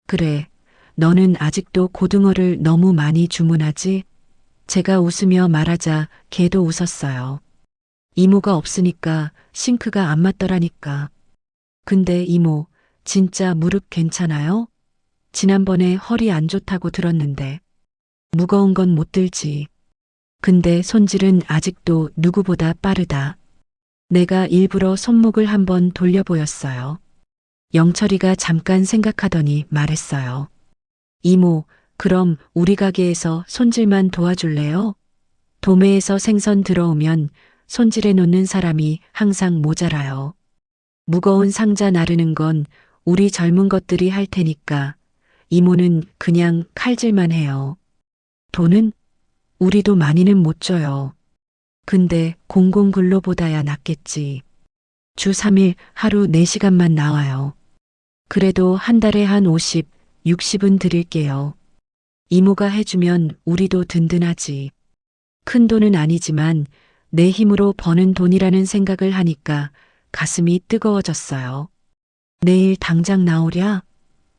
그래, 너는 아직도 고등어를 너무 많이 주문하지? 제가 웃으며 말하자 걔도 웃었어요. 이모가 없으니까 싱크가 안 맞더라니까. 근데 이모, 진짜 무릎 괜찮아요? 지난번에 허리 안 좋다고 들었는데. 무거운 건 못 들지. 근데 손질은 아직도 누구보다 빠르다. 내가 일부러 손목을 한번 돌려보였어요. 영철이가 잠깐 생각하더니 말했어요. 이모, 그럼 우리 가게에서 손질만 도와줄래요? 도매에서 생선 들어오면 손질해 놓는 사람이 항상 모자라요. 무거운 상자 나르는 건 우리 젊은 것들이 할 테니까 이모는 그냥 칼질만 해요. 돈은? 우리도 많이는 못 줘요. 근데 공공근로보다야 낫겠지. 주 3일 하루 4시간만 나와요. 그래도 한 달에 한 50, 60은 드릴게요. 이모가 해주면 우리도 든든하지. 큰 돈은 아니지만 내 힘으로 버는 돈이라는 생각을 하니까 가슴이 뜨거워졌어요. 내일 당장 나오랴?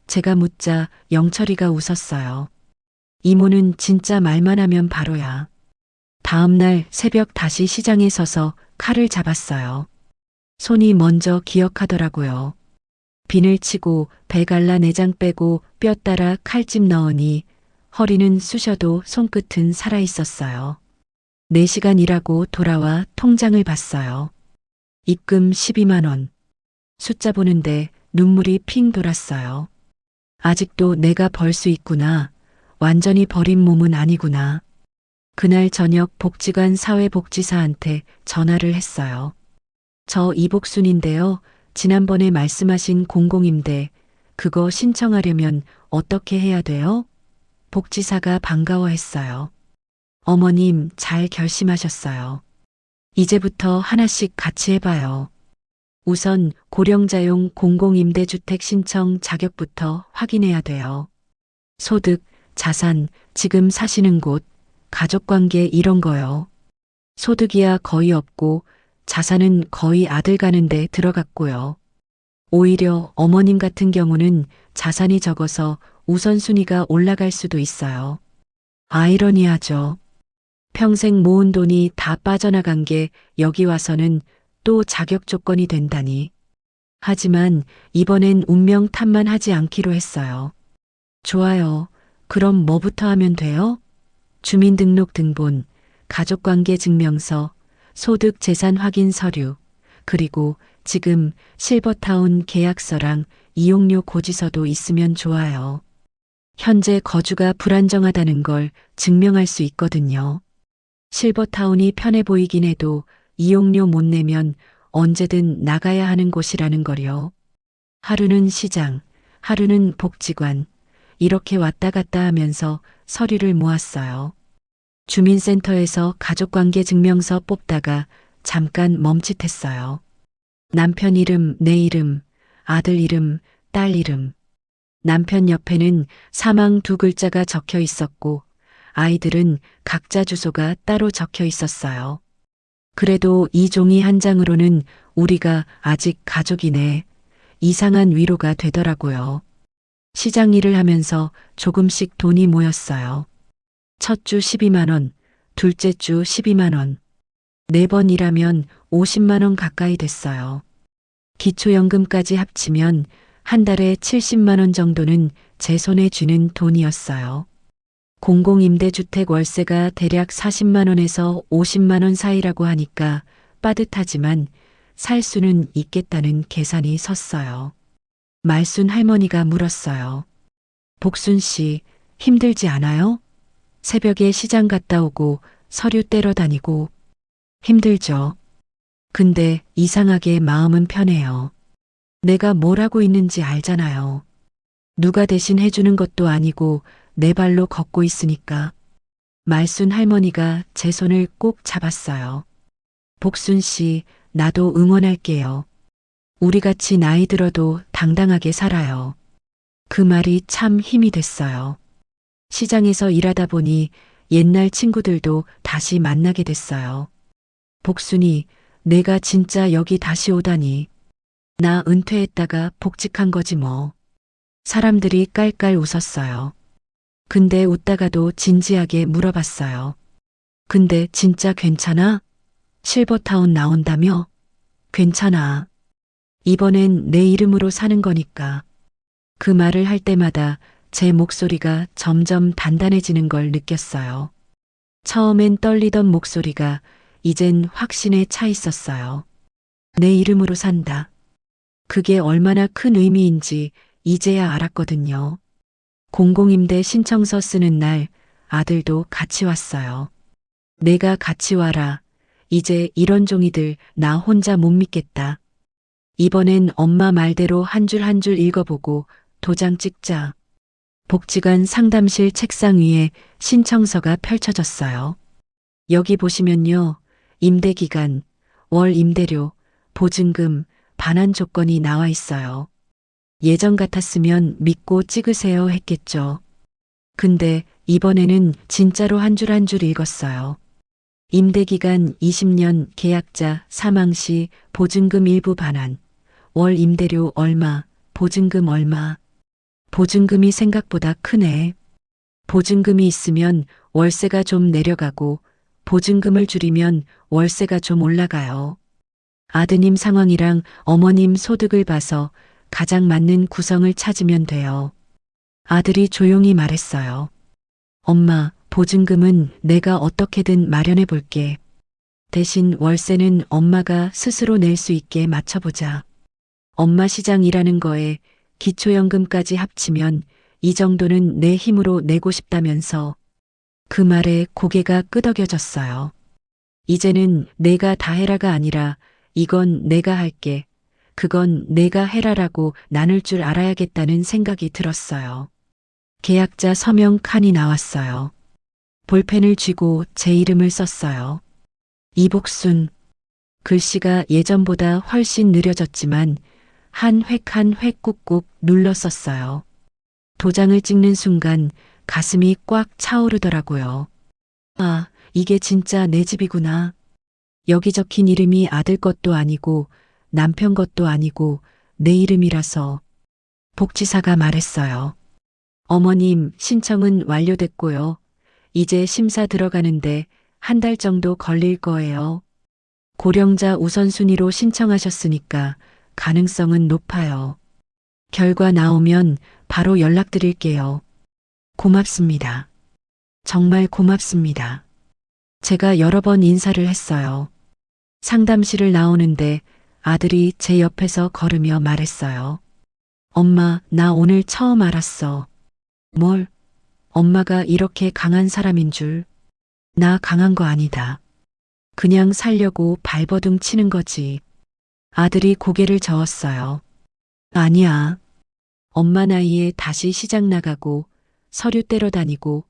제가 묻자 영철이가 웃었어요. 이모는 진짜 말만 하면 바로야. 다음 날 새벽 다시 시장에 서서 칼을 잡았어요. 손이 먼저 기억하더라고요. 비늘 치고 배 갈라 내장 빼고 뼈 따라 칼집 넣으니 허리는 쑤셔도 손끝은 살아있었어요. 4시간 일하고 돌아와 통장을 봤어요. 입금 12만 원. 숫자 보는데 눈물이 핑 돌았어요. 아직도 내가 벌 수 있구나. 완전히 버린 몸은 아니구나. 그날 저녁 복지관 사회복지사한테 전화를 했어요. 저 이복순인데요. 지난번에 말씀하신 공공임대 그거 신청하려면 어떻게 해야 돼요? 복지사가 반가워했어요. 어머님 잘 결심하셨어요. 이제부터 하나씩 같이 해봐요. 우선 고령자용 공공임대주택 신청 자격부터 확인해야 돼요. 소득, 자산, 지금 사시는 곳, 가족관계 이런 거요. 소득이야 거의 없고 자산은 거의 아들 가는데 들어갔고요. 오히려 어머님 같은 경우는 자산이 적어서 우선순위가 올라갈 수도 있어요. 아이러니하죠. 평생 모은 돈이 다 빠져나간 게 여기 와서는 또 자격 조건이 된다니. 하지만 이번엔 운명 탓만 하지 않기로 했어요. 좋아요. 그럼 뭐부터 하면 돼요? 주민등록 등본, 가족관계 증명서, 소득 재산 확인 서류, 그리고 지금 실버타운 계약서랑 이용료 고지서도 있으면 좋아요. 현재 거주가 불안정하다는 걸 증명할 수 있거든요. 실버타운이 편해 보이긴 해도 이용료 못 내면 언제든 나가야 하는 곳이라는 거요. 하루는 시장, 하루는 복지관, 이렇게 왔다 갔다 하면서 서류를 모았어요. 주민센터에서 가족관계 증명서 뽑다가 잠깐 멈칫했어요. 남편 이름, 내 이름, 아들 이름, 딸 이름. 남편 옆에는 사망 2글자가 적혀 있었고 아이들은 각자 주소가 따로 적혀 있었어요. 그래도 이 종이 한 장으로는 우리가 아직 가족이네. 이상한 위로가 되더라고요. 시장 일을 하면서 조금씩 돈이 모였어요. 첫 주 12만 원, 둘째 주 12만 원. 4번 일하면 50만 원 가까이 됐어요. 기초연금까지 합치면 한 달에 70만 원 정도는 제 손에 쥐는 돈이었어요. 공공임대주택 월세가 대략 40만 원에서 50만 원 사이라고 하니까 빠듯하지만 살 수는 있겠다는 계산이 섰어요. 말순 할머니가 물었어요. 복순 씨, 힘들지 않아요? 새벽에 시장 갔다 오고 서류 떼러 다니고. 힘들죠. 근데 이상하게 마음은 편해요. 내가 뭘 하고 있는지 알잖아요. 누가 대신 해주는 것도 아니고 내 발로 걷고 있으니까. 말순 할머니가 제 손을 꼭 잡았어요. 복순 씨, 나도 응원할게요. 우리 같이 나이 들어도 당당하게 살아요. 그 말이 참 힘이 됐어요. 시장에서 일하다 보니 옛날 친구들도 다시 만나게 됐어요. 복순이, 내가 진짜 여기 다시 오다니. 나 은퇴했다가 복직한 거지 뭐. 사람들이 깔깔 웃었어요. 근데 웃다가도 진지하게 물어봤어요. 근데 진짜 괜찮아? 실버타운 나온다며? 괜찮아. 이번엔 내 이름으로 사는 거니까. 그 말을 할 때마다 제 목소리가 점점 단단해지는 걸 느꼈어요. 처음엔 떨리던 목소리가 이젠 확신에 차 있었어요. 내 이름으로 산다. 그게 얼마나 큰 의미인지 이제야 알았거든요. 공공임대 신청서 쓰는 날 아들도 같이 왔어요. 내가 같이 와라. 이제 이런 종이들 나 혼자 못 믿겠다. 이번엔 엄마 말대로 한 줄 한 줄 읽어보고 도장 찍자. 복지관 상담실 책상 위에 신청서가 펼쳐졌어요. 여기 보시면요. 임대기간, 월 임대료, 보증금, 반환 조건이 나와 있어요. 예전 같았으면 믿고 찍으세요 했겠죠. 근데 이번에는 진짜로 한 줄 한 줄 읽었어요. 임대기간 20년 계약자 사망 시 보증금 일부 반환, 월 임대료 얼마, 보증금 얼마. 보증금이 생각보다 크네. 보증금이 있으면 월세가 좀 내려가고 보증금을 줄이면 월세가 좀 올라가요. 아드님 상황이랑 어머님 소득을 봐서 가장 맞는 구성을 찾으면 돼요. 아들이 조용히 말했어요. 엄마, 보증금은 내가 어떻게든 마련해 볼게. 대신 월세는 엄마가 스스로 낼 수 있게 맞춰보자. 엄마 시장 일하는 거에 기초연금까지 합치면 이 정도는 내 힘으로 내고 싶다면서. 그 말에 고개가 끄덕여졌어요. 이제는 내가 다 해라가 아니라 이건 내가 할게. 그건 내가 해라라고 나눌 줄 알아야겠다는 생각이 들었어요. 계약자 서명 칸이 나왔어요. 볼펜을 쥐고 제 이름을 썼어요. 이복순. 글씨가 예전보다 훨씬 느려졌지만 한 획 한 획 꾹꾹 눌러 썼어요. 도장을 찍는 순간 가슴이 꽉 차오르더라고요. 아, 이게 진짜 내 집이구나. 여기 적힌 이름이 아들 것도 아니고 남편 것도 아니고 내 이름이라서. 복지사가 말했어요. 어머님, 신청은 완료됐고요. 이제 심사 들어가는데 한 달 정도 걸릴 거예요. 고령자 우선순위로 신청하셨으니까 가능성은 높아요. 결과 나오면 바로 연락드릴게요. 고맙습니다. 정말 고맙습니다. 제가 여러 번 인사를 했어요. 상담실을 나오는데 아들이 제 옆에서 걸으며 말했어요. 엄마, 나 오늘 처음 알았어. 뭘? 엄마가 이렇게 강한 사람인 줄. 나 강한 거 아니다. 그냥 살려고 발버둥 치는 거지. 아들이 고개를 저었어요. 아니야. 엄마 나이에 다시 시장 나가고 서류 떼러 다니고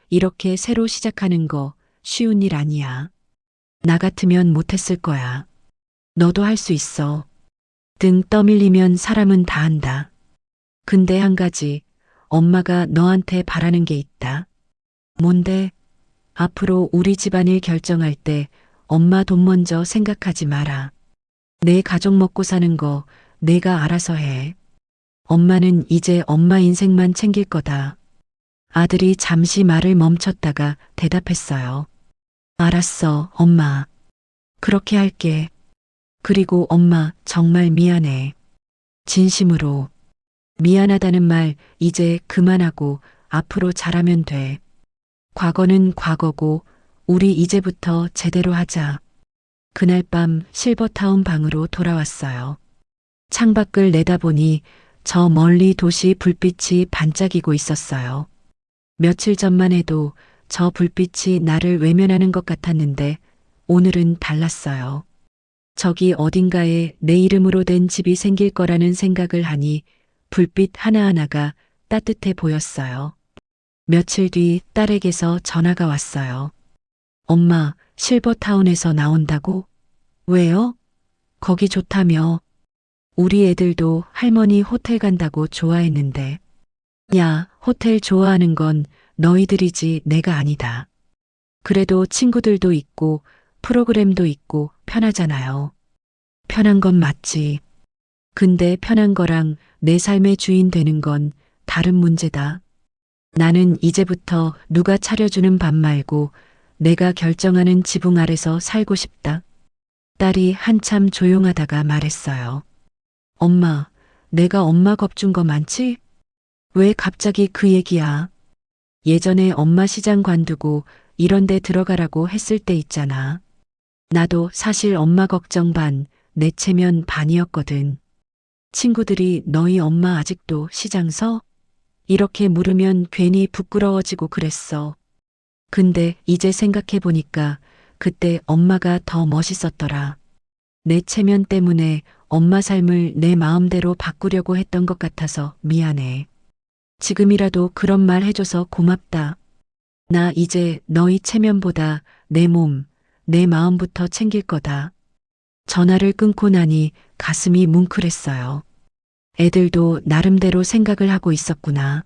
이렇게 새로 시작하는 거 쉬운 일 아니야. 나 같으면 못했을 거야. 너도 할 수 있어. 등 떠밀리면 사람은 다 한다. 근데 한 가지, 엄마가 너한테 바라는 게 있다. 뭔데? 앞으로 우리 집안일 결정할 때 엄마 돈 먼저 생각하지 마라. 내 가족 먹고 사는 거 내가 알아서 해. 엄마는 이제 엄마 인생만 챙길 거다. 아들이 잠시 말을 멈췄다가 대답했어요. 알았어, 엄마. 그렇게 할게. 그리고 엄마 정말 미안해. 진심으로. 미안하다는 말 이제 그만하고 앞으로 잘하면 돼. 과거는 과거고 우리 이제부터 제대로 하자. 그날 밤 실버타운 방으로 돌아왔어요. 창밖을 내다보니 저 멀리 도시 불빛이 반짝이고 있었어요. 며칠 전만 해도 저 불빛이 나를 외면하는 것 같았는데 오늘은 달랐어요. 저기 어딘가에 내 이름으로 된 집이 생길 거라는 생각을 하니 불빛 하나하나가 따뜻해 보였어요. 며칠 뒤 딸에게서 전화가 왔어요. 엄마, 실버타운에서 나온다고? 왜요? 거기 좋다며. 우리 애들도 할머니 호텔 간다고 좋아했는데. 야, 호텔 좋아하는 건 너희들이지 내가 아니다. 그래도 친구들도 있고 프로그램도 있고 편하잖아요. 편한 건 맞지. 근데 편한 거랑 내 삶의 주인 되는 건 다른 문제다. 나는 이제부터 누가 차려주는 밥 말고 내가 결정하는 지붕 아래서 살고 싶다. 딸이 한참 조용하다가 말했어요. 엄마, 내가 엄마 겁준 거 많지? 왜 갑자기 그 얘기야? 예전에 엄마 시장 관두고 이런 데 들어가라고 했을 때 있잖아. 나도 사실 엄마 걱정 반, 내 체면 반이었거든. 친구들이 너희 엄마 아직도 시장 서? 이렇게 물으면 괜히 부끄러워지고 그랬어. 근데 이제 생각해보니까 그때 엄마가 더 멋있었더라. 내 체면 때문에 엄마 삶을 내 마음대로 바꾸려고 했던 것 같아서 미안해. 지금이라도 그런 말 해줘서 고맙다. 나 이제 너희 체면보다 내 몸, 내 마음부터 챙길 거다. 전화를 끊고 나니 가슴이 뭉클했어요. 애들도 나름대로 생각을 하고 있었구나.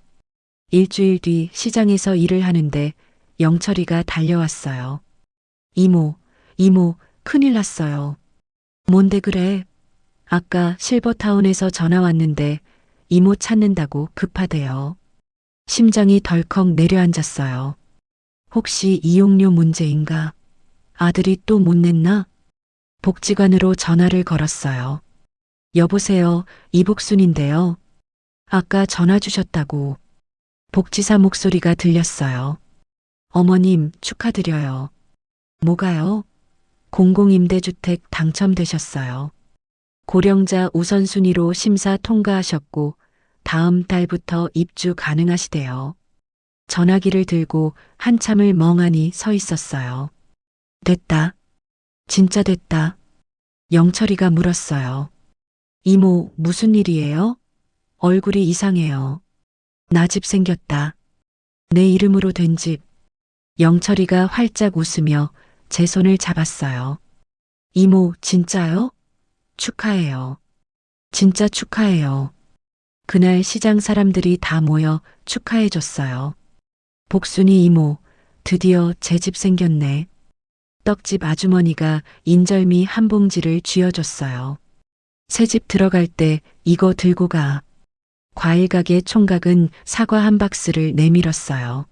일주일 뒤 시장에서 일을 하는데 영철이가 달려왔어요. 이모, 큰일 났어요. 뭔데 그래? 아까 실버타운에서 전화 왔는데 이모 찾는다고 급하대요. 심장이 덜컥 내려앉았어요. 혹시 이용료 문제인가? 아들이 또 못 냈나? 복지관으로 전화를 걸었어요. 여보세요, 이복순인데요. 아까 전화 주셨다고. 복지사 목소리가 들렸어요. 어머님, 축하드려요. 뭐가요? 공공임대주택 당첨되셨어요. 고령자 우선순위로 심사 통과하셨고 다음 달부터 입주 가능하시대요. 전화기를 들고 한참을 멍하니 서 있었어요. 됐다. 진짜 됐다. 영철이가 물었어요. 이모, 무슨 일이에요? 얼굴이 이상해요. 나 집 생겼다. 내 이름으로 된 집. 영철이가 활짝 웃으며 제 손을 잡았어요. 이모, 진짜요? 축하해요. 진짜 축하해요. 그날 시장 사람들이 다 모여 축하해줬어요. 복순이 이모, 드디어 제 집 생겼네. 떡집 아주머니가 인절미 한 봉지를 쥐어줬어요. 새 집 들어갈 때 이거 들고 가. 과일 가게 총각은 사과 한 박스를 내밀었어요.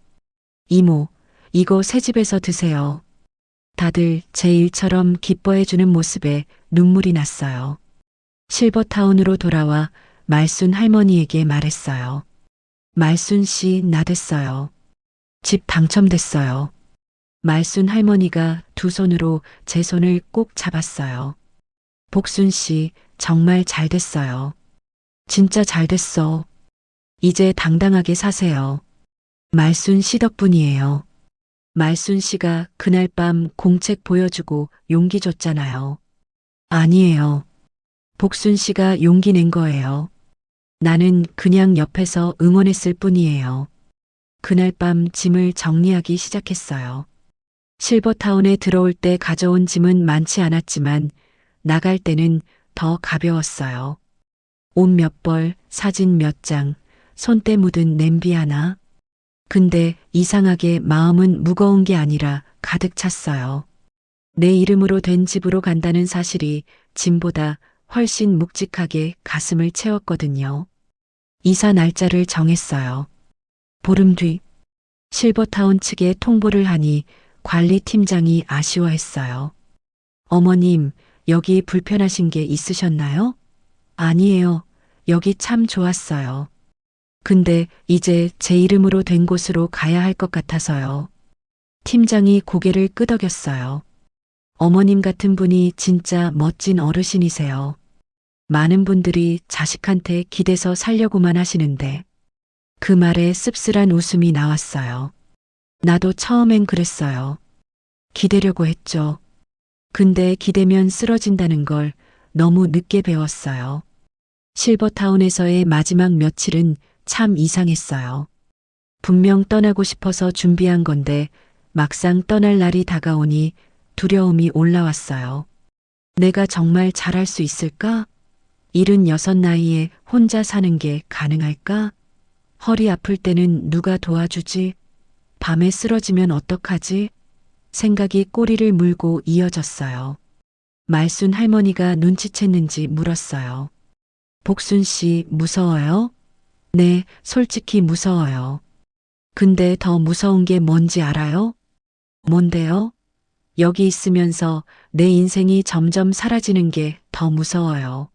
이모, 이거 새 집에서 드세요. 다들 제 일처럼 기뻐해주는 모습에 눈물이 났어요. 실버타운으로 돌아와 말순 할머니에게 말했어요. 말순 씨, 나 됐어요. 집 당첨됐어요. 말순 할머니가 두 손으로 제 손을 꼭 잡았어요. 복순 씨, 정말 잘 됐어요. 진짜 잘 됐어. 이제 당당하게 사세요. 말순 씨 덕분이에요. 말순 씨가 그날 밤 공책 보여주고 용기 줬잖아요. 아니에요. 복순 씨가 용기 낸 거예요. 나는 그냥 옆에서 응원했을 뿐이에요. 그날 밤 짐을 정리하기 시작했어요. 실버타운에 들어올 때 가져온 짐은 많지 않았지만 나갈 때는 더 가벼웠어요. 옷 몇 벌, 사진 몇 장, 손때 묻은 냄비 하나. 근데 이상하게 마음은 무거운 게 아니라 가득 찼어요. 내 이름으로 된 집으로 간다는 사실이 짐보다 훨씬 묵직하게 가슴을 채웠거든요. 이사 날짜를 정했어요. 보름 뒤 실버타운 측에 통보를 하니 관리팀장이 아쉬워했어요. 어머님, 여기 불편하신 게 있으셨나요? 아니에요. 여기 참 좋았어요. 근데 이제 제 이름으로 된 곳으로 가야 할 것 같아서요. 팀장이 고개를 끄덕였어요. 어머님 같은 분이 진짜 멋진 어르신이세요. 많은 분들이 자식한테 기대서 살려고만 하시는데 그 말에 씁쓸한 웃음이 나왔어요. 나도 처음엔 그랬어요. 기대려고 했죠. 근데 기대면 쓰러진다는 걸 너무 늦게 배웠어요. 실버타운에서의 마지막 며칠은 참 이상했어요. 분명 떠나고 싶어서 준비한 건데 막상 떠날 날이 다가오니 두려움이 올라왔어요. 내가 정말 잘할 수 있을까? 76 나이에 혼자 사는 게 가능할까? 허리 아플 때는 누가 도와주지? 밤에 쓰러지면 어떡하지? 생각이 꼬리를 물고 이어졌어요. 말순 할머니가 눈치챘는지 물었어요. 복순 씨, 무서워요? 네, 솔직히 무서워요. 근데 더 무서운 게 뭔지 알아요? 뭔데요? 여기 있으면서 내 인생이 점점 사라지는 게 더 무서워요.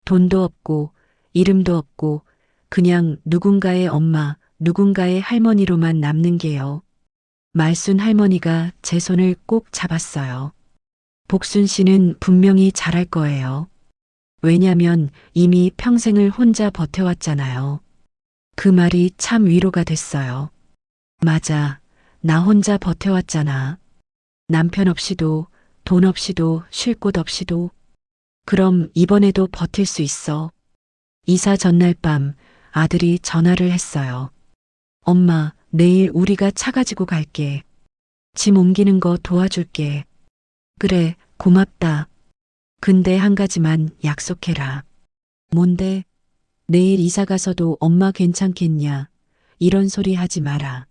돈도 없고 이름도 없고 그냥 누군가의 엄마, 누군가의 할머니로만 남는 게요. 말순 할머니가 제 손을 꼭 잡았어요. 복순 씨는 분명히 잘할 거예요. 왜냐면 이미 평생을 혼자 버텨왔잖아요. 그 말이 참 위로가 됐어요. 맞아. 나 혼자 버텨왔잖아. 남편 없이도, 돈 없이도, 쉴 곳 없이도. 그럼 이번에도 버틸 수 있어. 이사 전날 밤 아들이 전화를 했어요. 엄마, 내일 우리가 차 가지고 갈게. 짐 옮기는 거 도와줄게. 그래, 고맙다. 근데 한 가지만 약속해라. 뭔데? 내일 이사 가서도 엄마 괜찮겠냐? 이런 소리 하지 마라.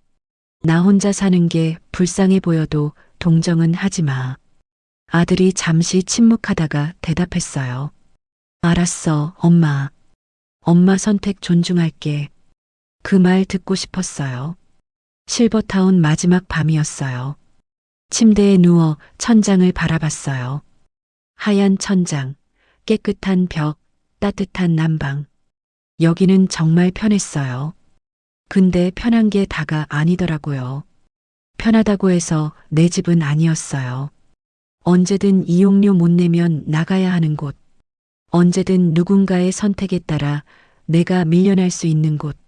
나 혼자 사는 게 불쌍해 보여도 동정은 하지 마. 아들이 잠시 침묵하다가 대답했어요. 알았어, 엄마. 엄마 선택 존중할게. 그 말 듣고 싶었어요. 실버타운 마지막 밤이었어요. 침대에 누워 천장을 바라봤어요. 하얀 천장, 깨끗한 벽, 따뜻한 난방. 여기는 정말 편했어요. 근데 편한 게 다가 아니더라고요. 편하다고 해서 내 집은 아니었어요. 언제든 이용료 못 내면 나가야 하는 곳. 언제든 누군가의 선택에 따라 내가 밀려날 수 있는 곳.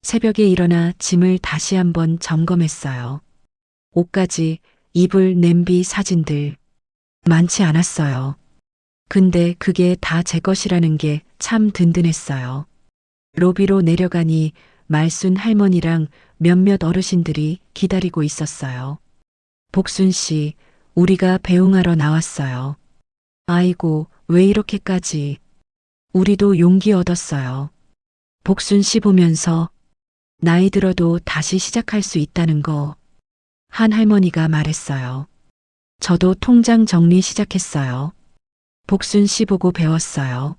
새벽에 일어나 짐을 다시 한번 점검했어요. 옷가지, 이불, 냄비, 사진들. 많지 않았어요. 근데 그게 다 제 것이라는 게 참 든든했어요. 로비로 내려가니 말순 할머니랑 몇몇 어르신들이 기다리고 있었어요. 복순 씨, 우리가 배웅하러 나왔어요. 아이고, 왜 이렇게까지. 우리도 용기 얻었어요. 복순 씨 보면서 나이 들어도 다시 시작할 수 있다는 거. 한 할머니가 말했어요. 저도 통장 정리 시작했어요. 복순 씨 보고 배웠어요.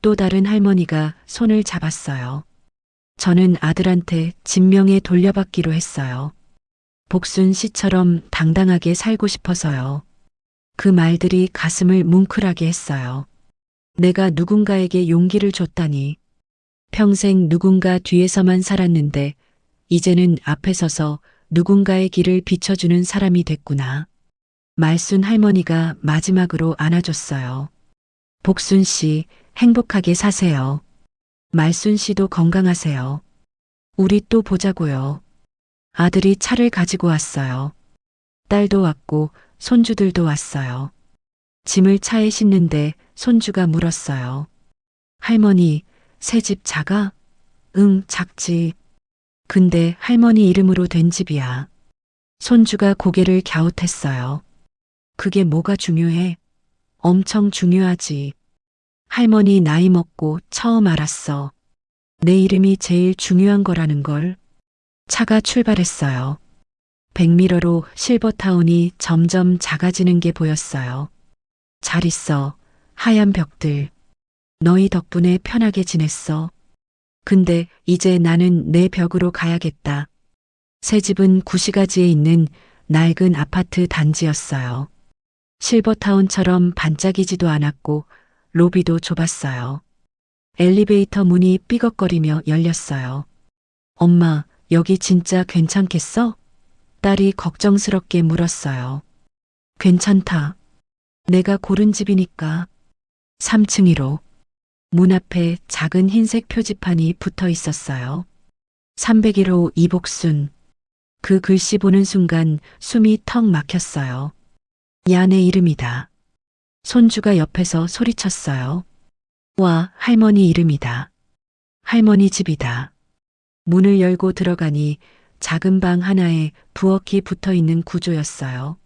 또 다른 할머니가 손을 잡았어요. 저는 아들한테 진명에 돌려받기로 했어요. 복순 씨처럼 당당하게 살고 싶어서요. 그 말들이 가슴을 뭉클하게 했어요. 내가 누군가에게 용기를 줬다니. 평생 누군가 뒤에서만 살았는데 이제는 앞에 서서 누군가의 길을 비춰주는 사람이 됐구나. 말순 할머니가 마지막으로 안아줬어요. 복순 씨, 행복하게 사세요. 말순 씨도 건강하세요. 우리 또 보자고요. 아들이 차를 가지고 왔어요. 딸도 왔고 손주들도 왔어요. 짐을 차에 싣는데 손주가 물었어요. 할머니, 새 집 작아? 응, 작지. 근데 할머니 이름으로 된 집이야. 손주가 고개를 갸웃했어요. 그게 뭐가 중요해? 엄청 중요하지. 할머니 나이 먹고 처음 알았어. 내 이름이 제일 중요한 거라는 걸. 차가 출발했어요. 백미러로 실버타운이 점점 작아지는 게 보였어요. 잘 있어. 하얀 벽들. 너희 덕분에 편하게 지냈어. 근데 이제 나는 내 벽으로 가야겠다. 새 집은 구시가지에 있는 낡은 아파트 단지였어요. 실버타운처럼 반짝이지도 않았고 로비도 좁았어요. 엘리베이터 문이 삐걱거리며 열렸어요. 엄마, 여기 진짜 괜찮겠어? 딸이 걱정스럽게 물었어요. 괜찮다. 내가 고른 집이니까. 3층 1호. 문 앞에 작은 흰색 표지판이 붙어 있었어요. 301호 이복순. 그 글씨 보는 순간 숨이 턱 막혔어요. 야, 내 이름이다. 손주가 옆에서 소리쳤어요. 와, 할머니 이름이다. 할머니 집이다. 문을 열고 들어가니 작은 방 하나에 부엌이 붙어 있는 구조였어요.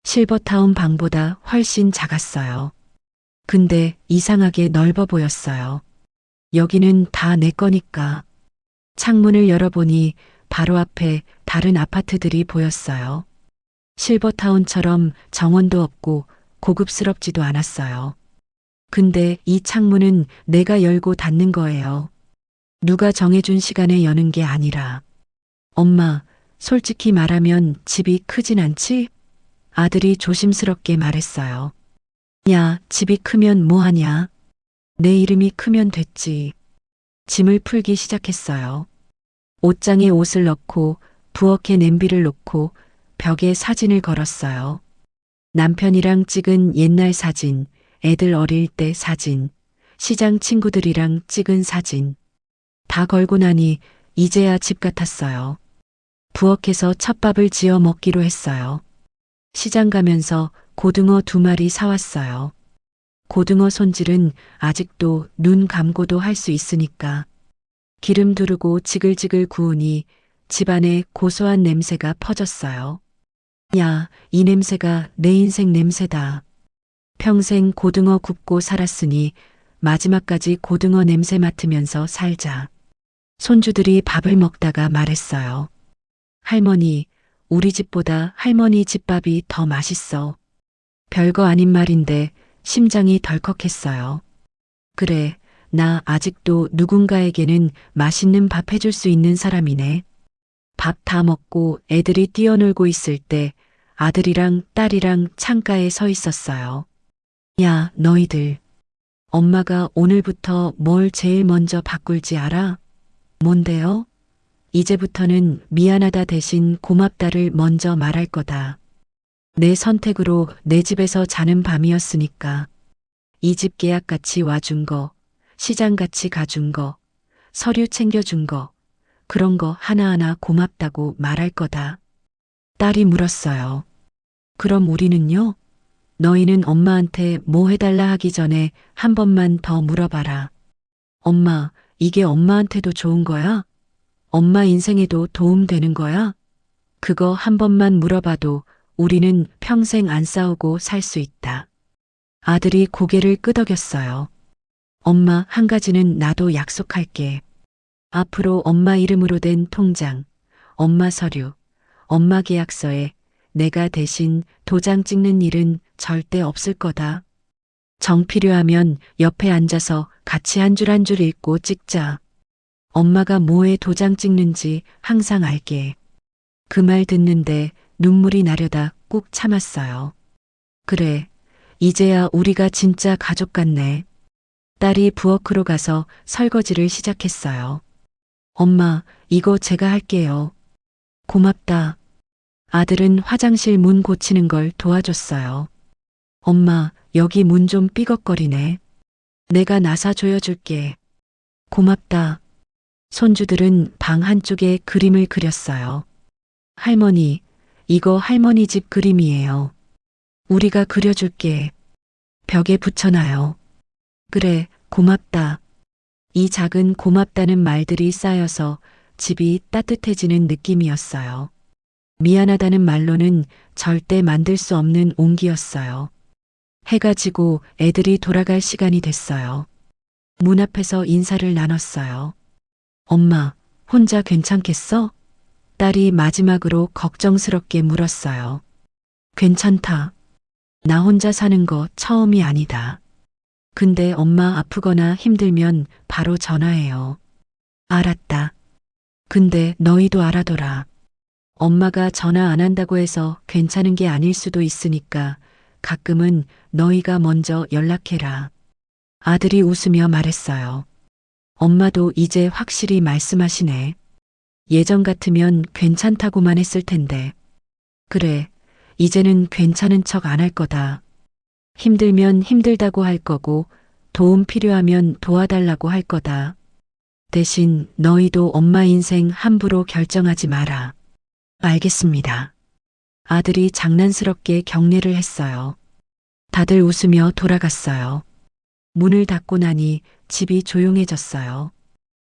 실버타운 방보다 훨씬 작았어요. 근데 이상하게 넓어 보였어요. 여기는 다 내 거니까. 창문을 열어보니 바로 앞에 다른 아파트들이 보였어요. 실버타운처럼 정원도 없고 고급스럽지도 않았어요. 근데 이 창문은 내가 열고 닫는 거예요. 누가 정해준 시간에 여는 게 아니라. 엄마, 솔직히 말하면 집이 크진 않지? 아들이 조심스럽게 말했어요. 야, 집이 크면 뭐 하냐? 내 이름이 크면 됐지. 짐을 풀기 시작했어요. 옷장에 옷을 넣고 부엌에 냄비를 놓고 벽에 사진을 걸었어요. 남편이랑 찍은 옛날 사진, 애들 어릴 때 사진, 시장 친구들이랑 찍은 사진. 다 걸고 나니 이제야 집 같았어요. 부엌에서 첫밥을 지어 먹기로 했어요. 시장 가면서 고등어 2마리 사왔어요. 고등어 손질은 아직도 눈 감고도 할 수 있으니까. 기름 두르고 지글지글 구우니 집안에 고소한 냄새가 퍼졌어요. 야, 이 냄새가 내 인생 냄새다. 평생 고등어 굽고 살았으니 마지막까지 고등어 냄새 맡으면서 살자. 손주들이 밥을 먹다가 말했어요. 할머니, 우리 집보다 할머니 집밥이 더 맛있어. 별거 아닌 말인데 심장이 덜컥했어요. 그래, 나 아직도 누군가에게는 맛있는 밥 해줄 수 있는 사람이네. 밥 다 먹고 애들이 뛰어놀고 있을 때 아들이랑 딸이랑 창가에 서 있었어요. 야, 너희들. 엄마가 오늘부터 뭘 제일 먼저 바꿀지 알아? 뭔데요? 이제부터는 미안하다 대신 고맙다를 먼저 말할 거다. 내 선택으로 내 집에서 자는 밤이었으니까. 이 집 계약같이 와준 거, 시장같이 가준 거, 서류 챙겨준 거, 그런 거 하나하나 고맙다고 말할 거다. 딸이 물었어요. 그럼 우리는요? 너희는 엄마한테 뭐 해달라 하기 전에 한 번만 더 물어봐라. 엄마, 이게 엄마한테도 좋은 거야? 엄마 인생에도 도움되는 거야? 그거 한 번만 물어봐도 우리는 평생 안 싸우고 살 수 있다. 아들이 고개를 끄덕였어요. 엄마, 한 가지는 나도 약속할게. 앞으로 엄마 이름으로 된 통장, 엄마 서류, 엄마 계약서에 내가 대신 도장 찍는 일은 절대 없을 거다. 정 필요하면 옆에 앉아서 같이 한 줄 한 줄 읽고 찍자. 엄마가 뭐에 도장 찍는지 항상 알게. 그 말 듣는데 눈물이 나려다 꾹 참았어요. 그래, 이제야 우리가 진짜 가족 같네. 딸이 부엌으로 가서 설거지를 시작했어요. 엄마, 이거 제가 할게요. 고맙다. 아들은 화장실 문 고치는 걸 도와줬어요. 엄마, 여기 문 좀 삐걱거리네. 내가 나사 조여줄게. 고맙다. 손주들은 방 한쪽에 그림을 그렸어요. 할머니, 이거 할머니 집 그림이에요. 우리가 그려줄게. 벽에 붙여놔요. 그래, 고맙다. 이 작은 고맙다는 말들이 쌓여서 집이 따뜻해지는 느낌이었어요. 미안하다는 말로는 절대 만들 수 없는 온기였어요. 해가 지고 애들이 돌아갈 시간이 됐어요. 문 앞에서 인사를 나눴어요. 엄마, 혼자 괜찮겠어? 딸이 마지막으로 걱정스럽게 물었어요. 괜찮다. 나 혼자 사는 거 처음이 아니다. 근데 엄마 아프거나 힘들면 바로 전화해요. 알았다. 근데 너희도 알아둬라. 엄마가 전화 안 한다고 해서 괜찮은 게 아닐 수도 있으니까 가끔은 너희가 먼저 연락해라. 아들이 웃으며 말했어요. 엄마도 이제 확실히 말씀하시네. 예전 같으면 괜찮다고만 했을 텐데. 그래, 이제는 괜찮은 척 안 할 거다. 힘들면 힘들다고 할 거고 도움 필요하면 도와달라고 할 거다. 대신 너희도 엄마 인생 함부로 결정하지 마라. 알겠습니다. 아들이 장난스럽게 격려를 했어요. 다들 웃으며 돌아갔어요. 문을 닫고 나니 집이 조용해졌어요.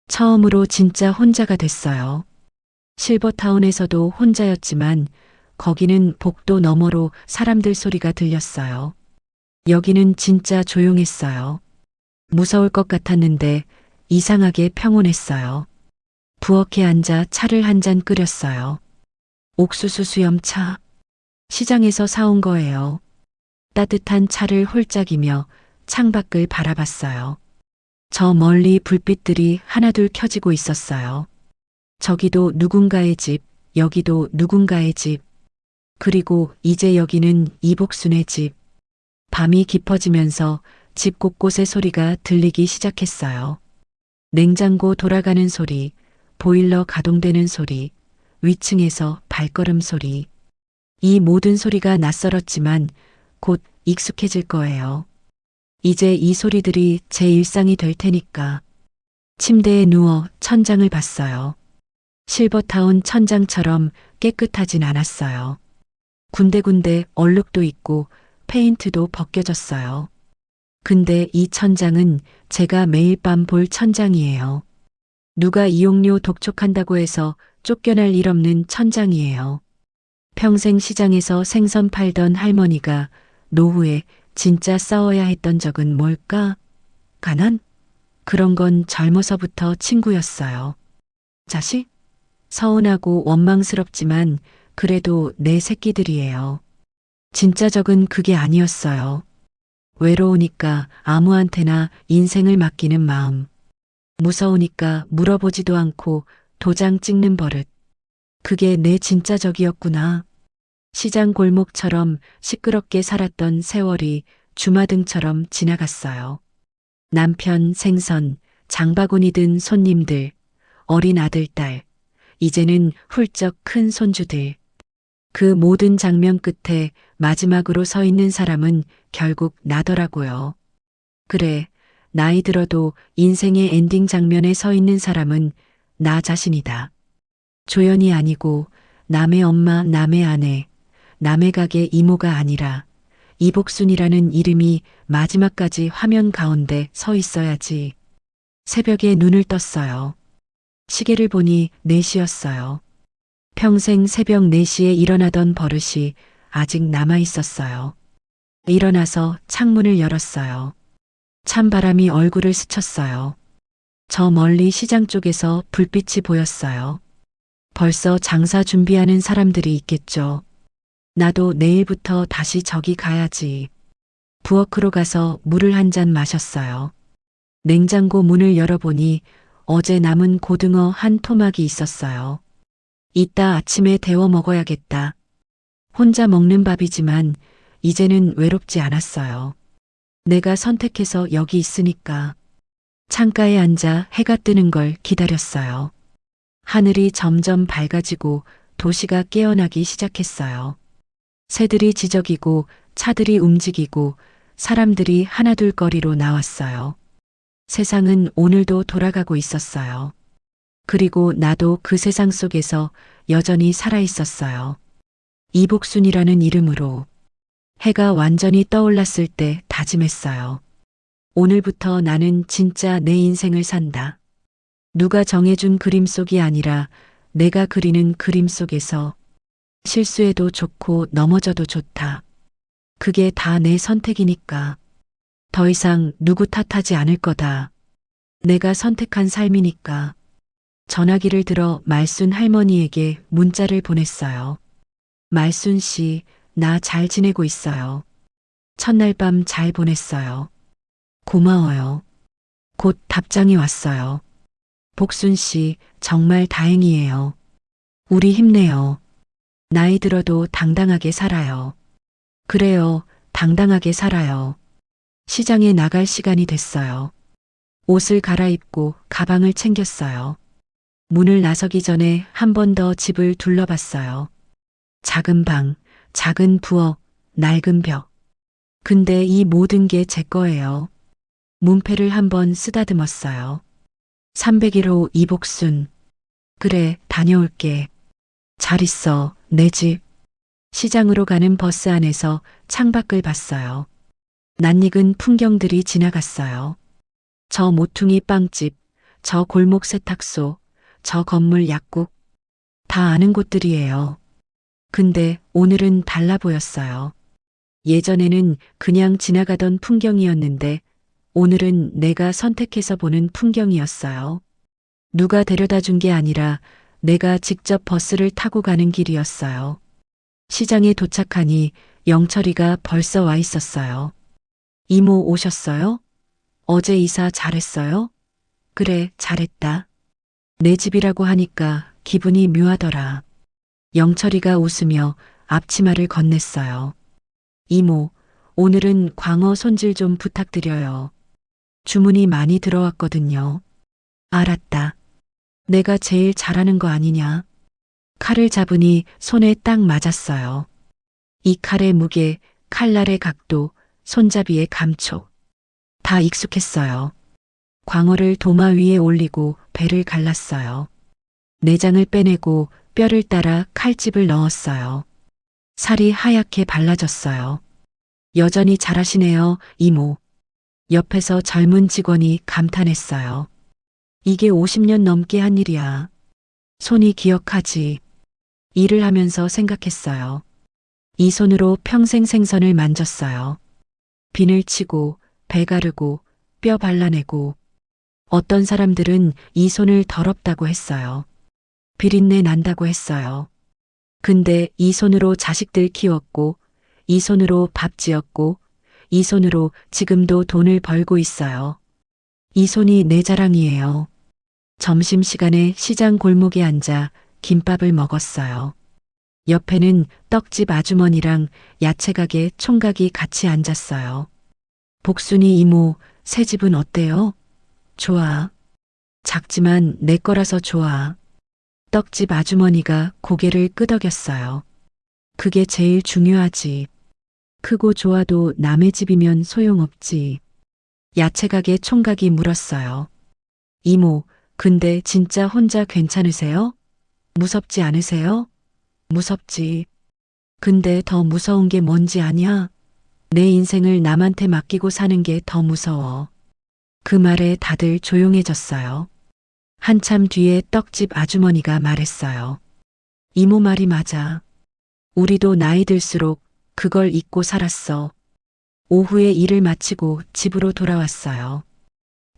처음으로 진짜 혼자가 됐어요. 실버타운에서도 혼자였지만 거기는 복도 너머로 사람들 소리가 들렸어요. 여기는 진짜 조용했어요. 무서울 것 같았는데 이상하게 평온했어요. 부엌에 앉아 차를 한 잔 끓였어요. 옥수수 수염차. 시장에서 사온 거예요. 따뜻한 차를 홀짝이며 창밖을 바라봤어요. 저 멀리 불빛들이 하나둘 켜지고 있었어요. 저기도 누군가의 집, 여기도 누군가의 집. 그리고 이제 여기는 이복순의 집. 밤이 깊어지면서 집 곳곳의 소리가 들리기 시작했어요. 냉장고 돌아가는 소리, 보일러 가동되는 소리, 위층에서 발걸음 소리. 이 모든 소리가 낯설었지만 곧 익숙해질 거예요. 이제 이 소리들이 제 일상이 될 테니까. 침대에 누워 천장을 봤어요. 실버타운 천장처럼 깨끗하진 않았어요. 군데군데 얼룩도 있고 페인트도 벗겨졌어요. 근데 이 천장은 제가 매일 밤 볼 천장이에요. 누가 이용료 독촉한다고 해서 쫓겨날 일 없는 천장이에요. 평생 시장에서 생선 팔던 할머니가 노후에 진짜 싸워야 했던 적은 뭘까? 가난? 그런 건 젊어서부터 친구였어요. 자식? 서운하고 원망스럽지만 그래도 내 새끼들이에요. 진짜 적은 그게 아니었어요. 외로우니까 아무한테나 인생을 맡기는 마음. 무서우니까 물어보지도 않고 도장 찍는 버릇. 그게 내 진짜 적이었구나. 시장 골목처럼 시끄럽게 살았던 세월이 주마등처럼 지나갔어요. 남편 생선, 장바구니 든 손님들, 어린 아들, 딸, 이제는 훌쩍 큰 손주들. 그 모든 장면 끝에 마지막으로 서 있는 사람은 결국 나더라고요. 그래, 나이 들어도 인생의 엔딩 장면에 서 있는 사람은 나 자신이다. 조연이 아니고 남의 엄마, 남의 아내, 남의 가게 이모가 아니라 이복순이라는 이름이 마지막까지 화면 가운데 서 있어야지. 새벽에 눈을 떴어요. 시계를 보니 4시였어요. 평생 새벽 4시에 일어나던 버릇이 아직 남아 있었어요. 일어나서 창문을 열었어요. 찬바람이 얼굴을 스쳤어요. 저 멀리 시장 쪽에서 불빛이 보였어요. 벌써 장사 준비하는 사람들이 있겠죠. 나도 내일부터 다시 저기 가야지. 부엌으로 가서 물을 한 잔 마셨어요. 냉장고 문을 열어보니 어제 남은 고등어 한 토막이 있었어요. 이따 아침에 데워 먹어야겠다. 혼자 먹는 밥이지만 이제는 외롭지 않았어요. 내가 선택해서 여기 있으니까. 창가에 앉아 해가 뜨는 걸 기다렸어요. 하늘이 점점 밝아지고 도시가 깨어나기 시작했어요. 새들이 지저귀고 차들이 움직이고 사람들이 하나둘 거리로 나왔어요. 세상은 오늘도 돌아가고 있었어요. 그리고 나도 그 세상 속에서 여전히 살아 있었어요. 이복순이라는 이름으로. 해가 완전히 떠올랐을 때 다짐했어요. 오늘부터 나는 진짜 내 인생을 산다. 누가 정해준 그림 속이 아니라 내가 그리는 그림 속에서 실수해도 좋고 넘어져도 좋다. 그게 다 내 선택이니까. 더 이상 누구 탓하지 않을 거다. 내가 선택한 삶이니까. 전화기를 들어 말순 할머니에게 문자를 보냈어요. 말순 씨, 나 잘 지내고 있어요. 첫날 밤 잘 보냈어요. 고마워요. 곧 답장이 왔어요. 복순 씨, 정말 다행이에요. 우리 힘내요. 나이 들어도 당당하게 살아요. 그래요, 당당하게 살아요. 시장에 나갈 시간이 됐어요. 옷을 갈아입고 가방을 챙겼어요. 문을 나서기 전에 한 번 더 집을 둘러봤어요. 작은 방, 작은 부엌, 낡은 벽. 근데 이 모든 게 제 거예요. 문패를 한번 쓰다듬었어요. 301호 이복순. 그래, 다녀올게. 잘 있어, 내 집. 시장으로 가는 버스 안에서 창밖을 봤어요. 낯익은 풍경들이 지나갔어요. 저 모퉁이 빵집, 저 골목 세탁소, 저 건물 약국. 다 아는 곳들이에요. 근데 오늘은 달라 보였어요. 예전에는 그냥 지나가던 풍경이었는데 오늘은 내가 선택해서 보는 풍경이었어요. 누가 데려다 준 게 아니라 내가 직접 버스를 타고 가는 길이었어요. 시장에 도착하니 영철이가 벌써 와 있었어요. 이모 오셨어요? 어제 이사 잘했어요? 그래, 잘했다. 내 집이라고 하니까 기분이 묘하더라. 영철이가 웃으며 앞치마를 건넸어요. 이모, 오늘은 광어 손질 좀 부탁드려요. 주문이 많이 들어왔거든요. 알았다. 내가 제일 잘하는 거 아니냐? 칼을 잡으니 손에 딱 맞았어요. 이 칼의 무게, 칼날의 각도, 손잡이의 감촉. 다 익숙했어요. 광어를 도마 위에 올리고 배를 갈랐어요. 내장을 빼내고 뼈를 따라 칼집을 넣었어요. 살이 하얗게 발라졌어요. 여전히 잘하시네요, 이모. 옆에서 젊은 직원이 감탄했어요. 이게 50년 넘게 한 일이야. 손이 기억하지. 일을 하면서 생각했어요. 이 손으로 평생 생선을 만졌어요. 비늘 치고, 배 가르고, 뼈 발라내고. 어떤 사람들은 이 손을 더럽다고 했어요. 비린내 난다고 했어요. 근데 이 손으로 자식들 키웠고, 이 손으로 밥 지었고, 이 손으로 지금도 돈을 벌고 있어요. 이 손이 내 자랑이에요. 점심시간에 시장 골목에 앉아 김밥을 먹었어요. 옆에는 떡집 아주머니랑 야채가게 총각이 같이 앉았어요. 복순이 이모, 새 집은 어때요? 좋아. 작지만 내 거라서 좋아. 떡집 아주머니가 고개를 끄덕였어요. 그게 제일 중요하지. 크고 좋아도 남의 집이면 소용없지. 야채가게 총각이 물었어요. 이모, 근데 진짜 혼자 괜찮으세요? 무섭지 않으세요? 무섭지. 근데 더 무서운 게 뭔지 아냐? 내 인생을 남한테 맡기고 사는 게 더 무서워. 그 말에 다들 조용해졌어요. 한참 뒤에 떡집 아주머니가 말했어요. 이모 말이 맞아. 우리도 나이 들수록 그걸 잊고 살았어. 오후에 일을 마치고 집으로 돌아왔어요.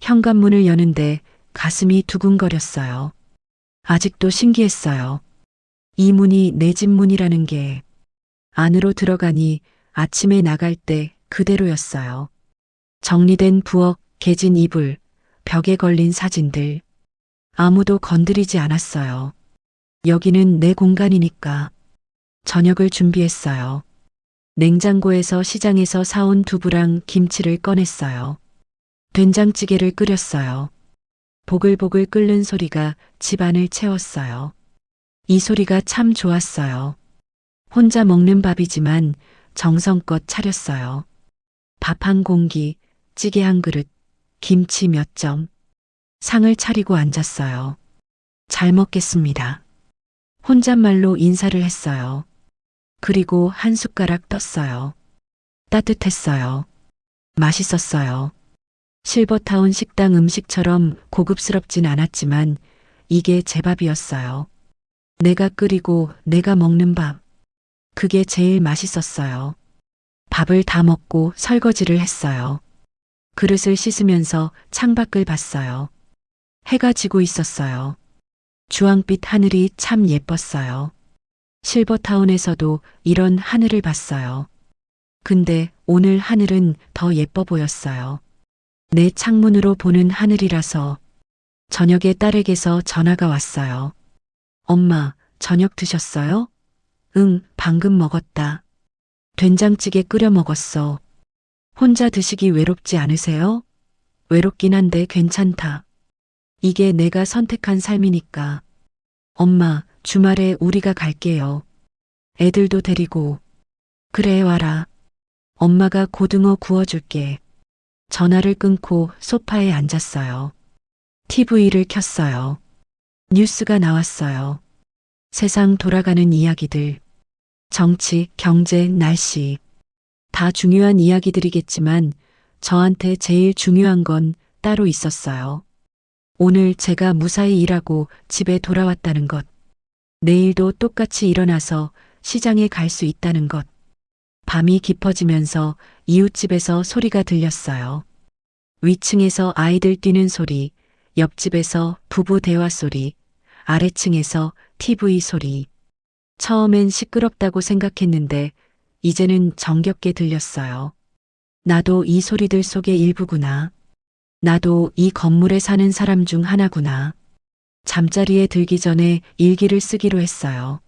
현관문을 여는데 가슴이 두근거렸어요. 아직도 신기했어요. 이 문이 내 집 문이라는 게. 안으로 들어가니 아침에 나갈 때 그대로였어요. 정리된 부엌, 개진 이불, 벽에 걸린 사진들. 아무도 건드리지 않았어요. 여기는 내 공간이니까. 저녁을 준비했어요. 냉장고에서 시장에서 사온 두부랑 김치를 꺼냈어요. 된장찌개를 끓였어요. 보글보글 끓는 소리가 집안을 채웠어요. 이 소리가 참 좋았어요. 혼자 먹는 밥이지만 정성껏 차렸어요. 밥 한 공기, 찌개 한 그릇, 김치 몇 점. 상을 차리고 앉았어요. 잘 먹겠습니다. 혼잣말로 인사를 했어요. 그리고 한 숟가락 떴어요. 따뜻했어요. 맛있었어요. 실버타운 식당 음식처럼 고급스럽진 않았지만 이게 제 밥이었어요. 내가 끓이고 내가 먹는 밥. 그게 제일 맛있었어요. 밥을 다 먹고 설거지를 했어요. 그릇을 씻으면서 창밖을 봤어요. 해가 지고 있었어요. 주황빛 하늘이 참 예뻤어요. 실버타운에서도 이런 하늘을 봤어요. 근데 오늘 하늘은 더 예뻐 보였어요. 내 창문으로 보는 하늘이라서. 저녁에 딸에게서 전화가 왔어요. 엄마, 저녁 드셨어요? 응, 방금 먹었다. 된장찌개 끓여 먹었어. 혼자 드시기 외롭지 않으세요? 외롭긴 한데 괜찮다. 이게 내가 선택한 삶이니까. 엄마, 주말에 우리가 갈게요. 애들도 데리고. 그래, 와라. 엄마가 고등어 구워줄게. 전화를 끊고 소파에 앉았어요. TV를 켰어요. 뉴스가 나왔어요. 세상 돌아가는 이야기들. 정치, 경제, 날씨. 다 중요한 이야기들이겠지만 저한테 제일 중요한 건 따로 있었어요. 오늘 제가 무사히 일하고 집에 돌아왔다는 것. 내일도 똑같이 일어나서 시장에 갈 수 있다는 것. 밤이 깊어지면서 이웃집에서 소리가 들렸어요. 위층에서 아이들 뛰는 소리, 옆집에서 부부 대화 소리, 아래층에서 TV 소리. 처음엔 시끄럽다고 생각했는데 이제는 정겹게 들렸어요. 나도 이 소리들 속의 일부구나. 나도 이 건물에 사는 사람 중 하나구나. 잠자리에 들기 전에 일기를 쓰기로 했어요.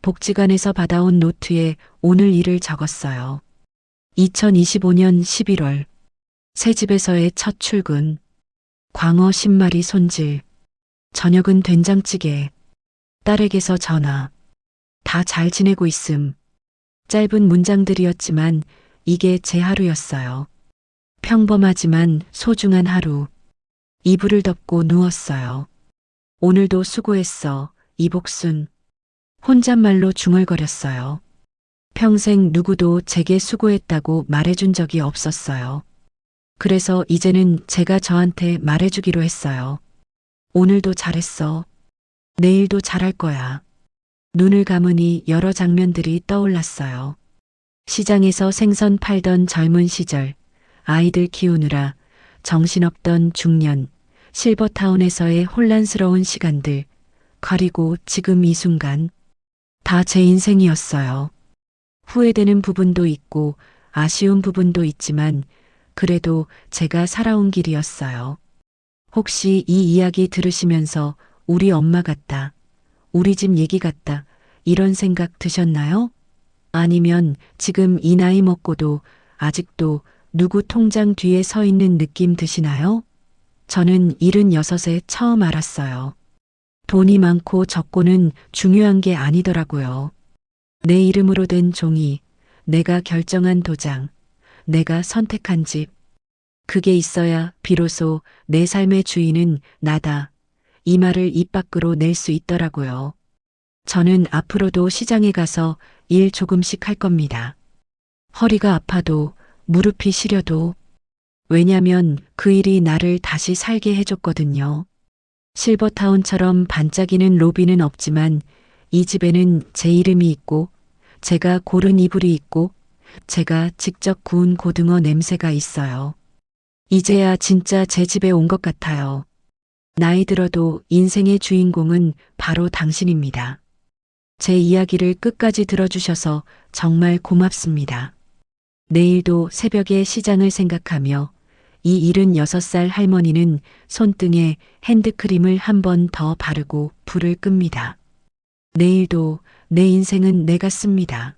복지관에서 받아온 노트에 오늘 일을 적었어요. 2025년 11월 새 집에서의 첫 출근. 광어 10마리 손질. 저녁은 된장찌개. 딸에게서 전화. 다 잘 지내고 있음. 짧은 문장들이었지만 이게 제 하루였어요. 평범하지만 소중한 하루. 이불을 덮고 누웠어요. 오늘도 수고했어, 이복순. 혼잣말로 중얼거렸어요. 평생 누구도 제게 수고했다고 말해준 적이 없었어요. 그래서 이제는 제가 저한테 말해주기로 했어요. 오늘도 잘했어. 내일도 잘할 거야. 눈을 감으니 여러 장면들이 떠올랐어요. 시장에서 생선 팔던 젊은 시절, 아이들 키우느라 정신없던 중년, 실버타운에서의 혼란스러운 시간들, 그리고 지금 이 순간, 다 제 인생이었어요. 후회되는 부분도 있고 아쉬운 부분도 있지만 그래도 제가 살아온 길이었어요. 혹시 이 이야기 들으시면서 우리 엄마 같다, 우리 집 얘기 같다, 이런 생각 드셨나요? 아니면 지금 이 나이 먹고도 아직도 누구 통장 뒤에 서 있는 느낌 드시나요? 저는 76에 처음 알았어요. 돈이 많고 적고는 중요한 게 아니더라고요. 내 이름으로 된 종이, 내가 결정한 도장, 내가 선택한 집. 그게 있어야 비로소 내 삶의 주인은 나다. 이 말을 입 밖으로 낼 수 있더라고요. 저는 앞으로도 시장에 가서 일 조금씩 할 겁니다. 허리가 아파도 무릎이 시려도. 왜냐면 그 일이 나를 다시 살게 해줬거든요. 실버타운처럼 반짝이는 로비는 없지만 이 집에는 제 이름이 있고 제가 고른 이불이 있고 제가 직접 구운 고등어 냄새가 있어요. 이제야 진짜 제 집에 온 것 같아요. 나이 들어도 인생의 주인공은 바로 당신입니다. 제 이야기를 끝까지 들어주셔서 정말 고맙습니다. 내일도 새벽에 시장을 생각하며 이 76살 할머니는 손등에 핸드크림을 한 번 더 바르고 불을 끕니다. 내일도 내 인생은 내가 씁니다.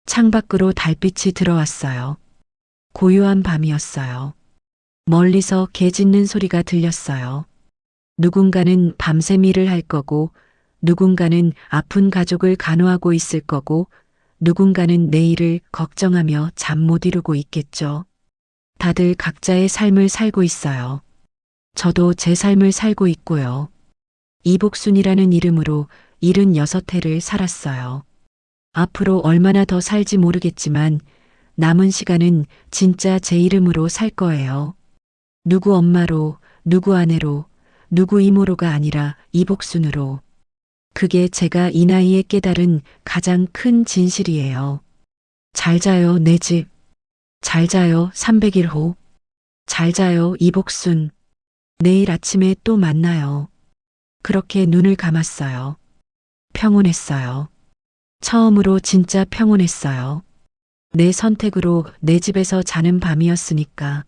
창밖으로 달빛이 들어왔어요. 고요한 밤이었어요. 멀리서 개 짖는 소리가 들렸어요. 누군가는 밤샘 일을 할 거고, 누군가는 아픈 가족을 간호하고 있을 거고, 누군가는 내일을 걱정하며 잠 못 이루고 있겠죠. 다들 각자의 삶을 살고 있어요. 저도 제 삶을 살고 있고요. 이복순이라는 이름으로 76해를 살았어요. 앞으로 얼마나 더 살지 모르겠지만 남은 시간은 진짜 제 이름으로 살 거예요. 누구 엄마로, 누구 아내로, 누구 이모로가 아니라 이복순으로. 그게 제가 이 나이에 깨달은 가장 큰 진실이에요. 잘 자요, 내 집. 잘 자요, 301호. 잘 자요, 이복순. 내일 아침에 또 만나요. 그렇게 눈을 감았어요. 평온했어요. 처음으로 진짜 평온했어요. 내 선택으로 내 집에서 자는 밤이었으니까.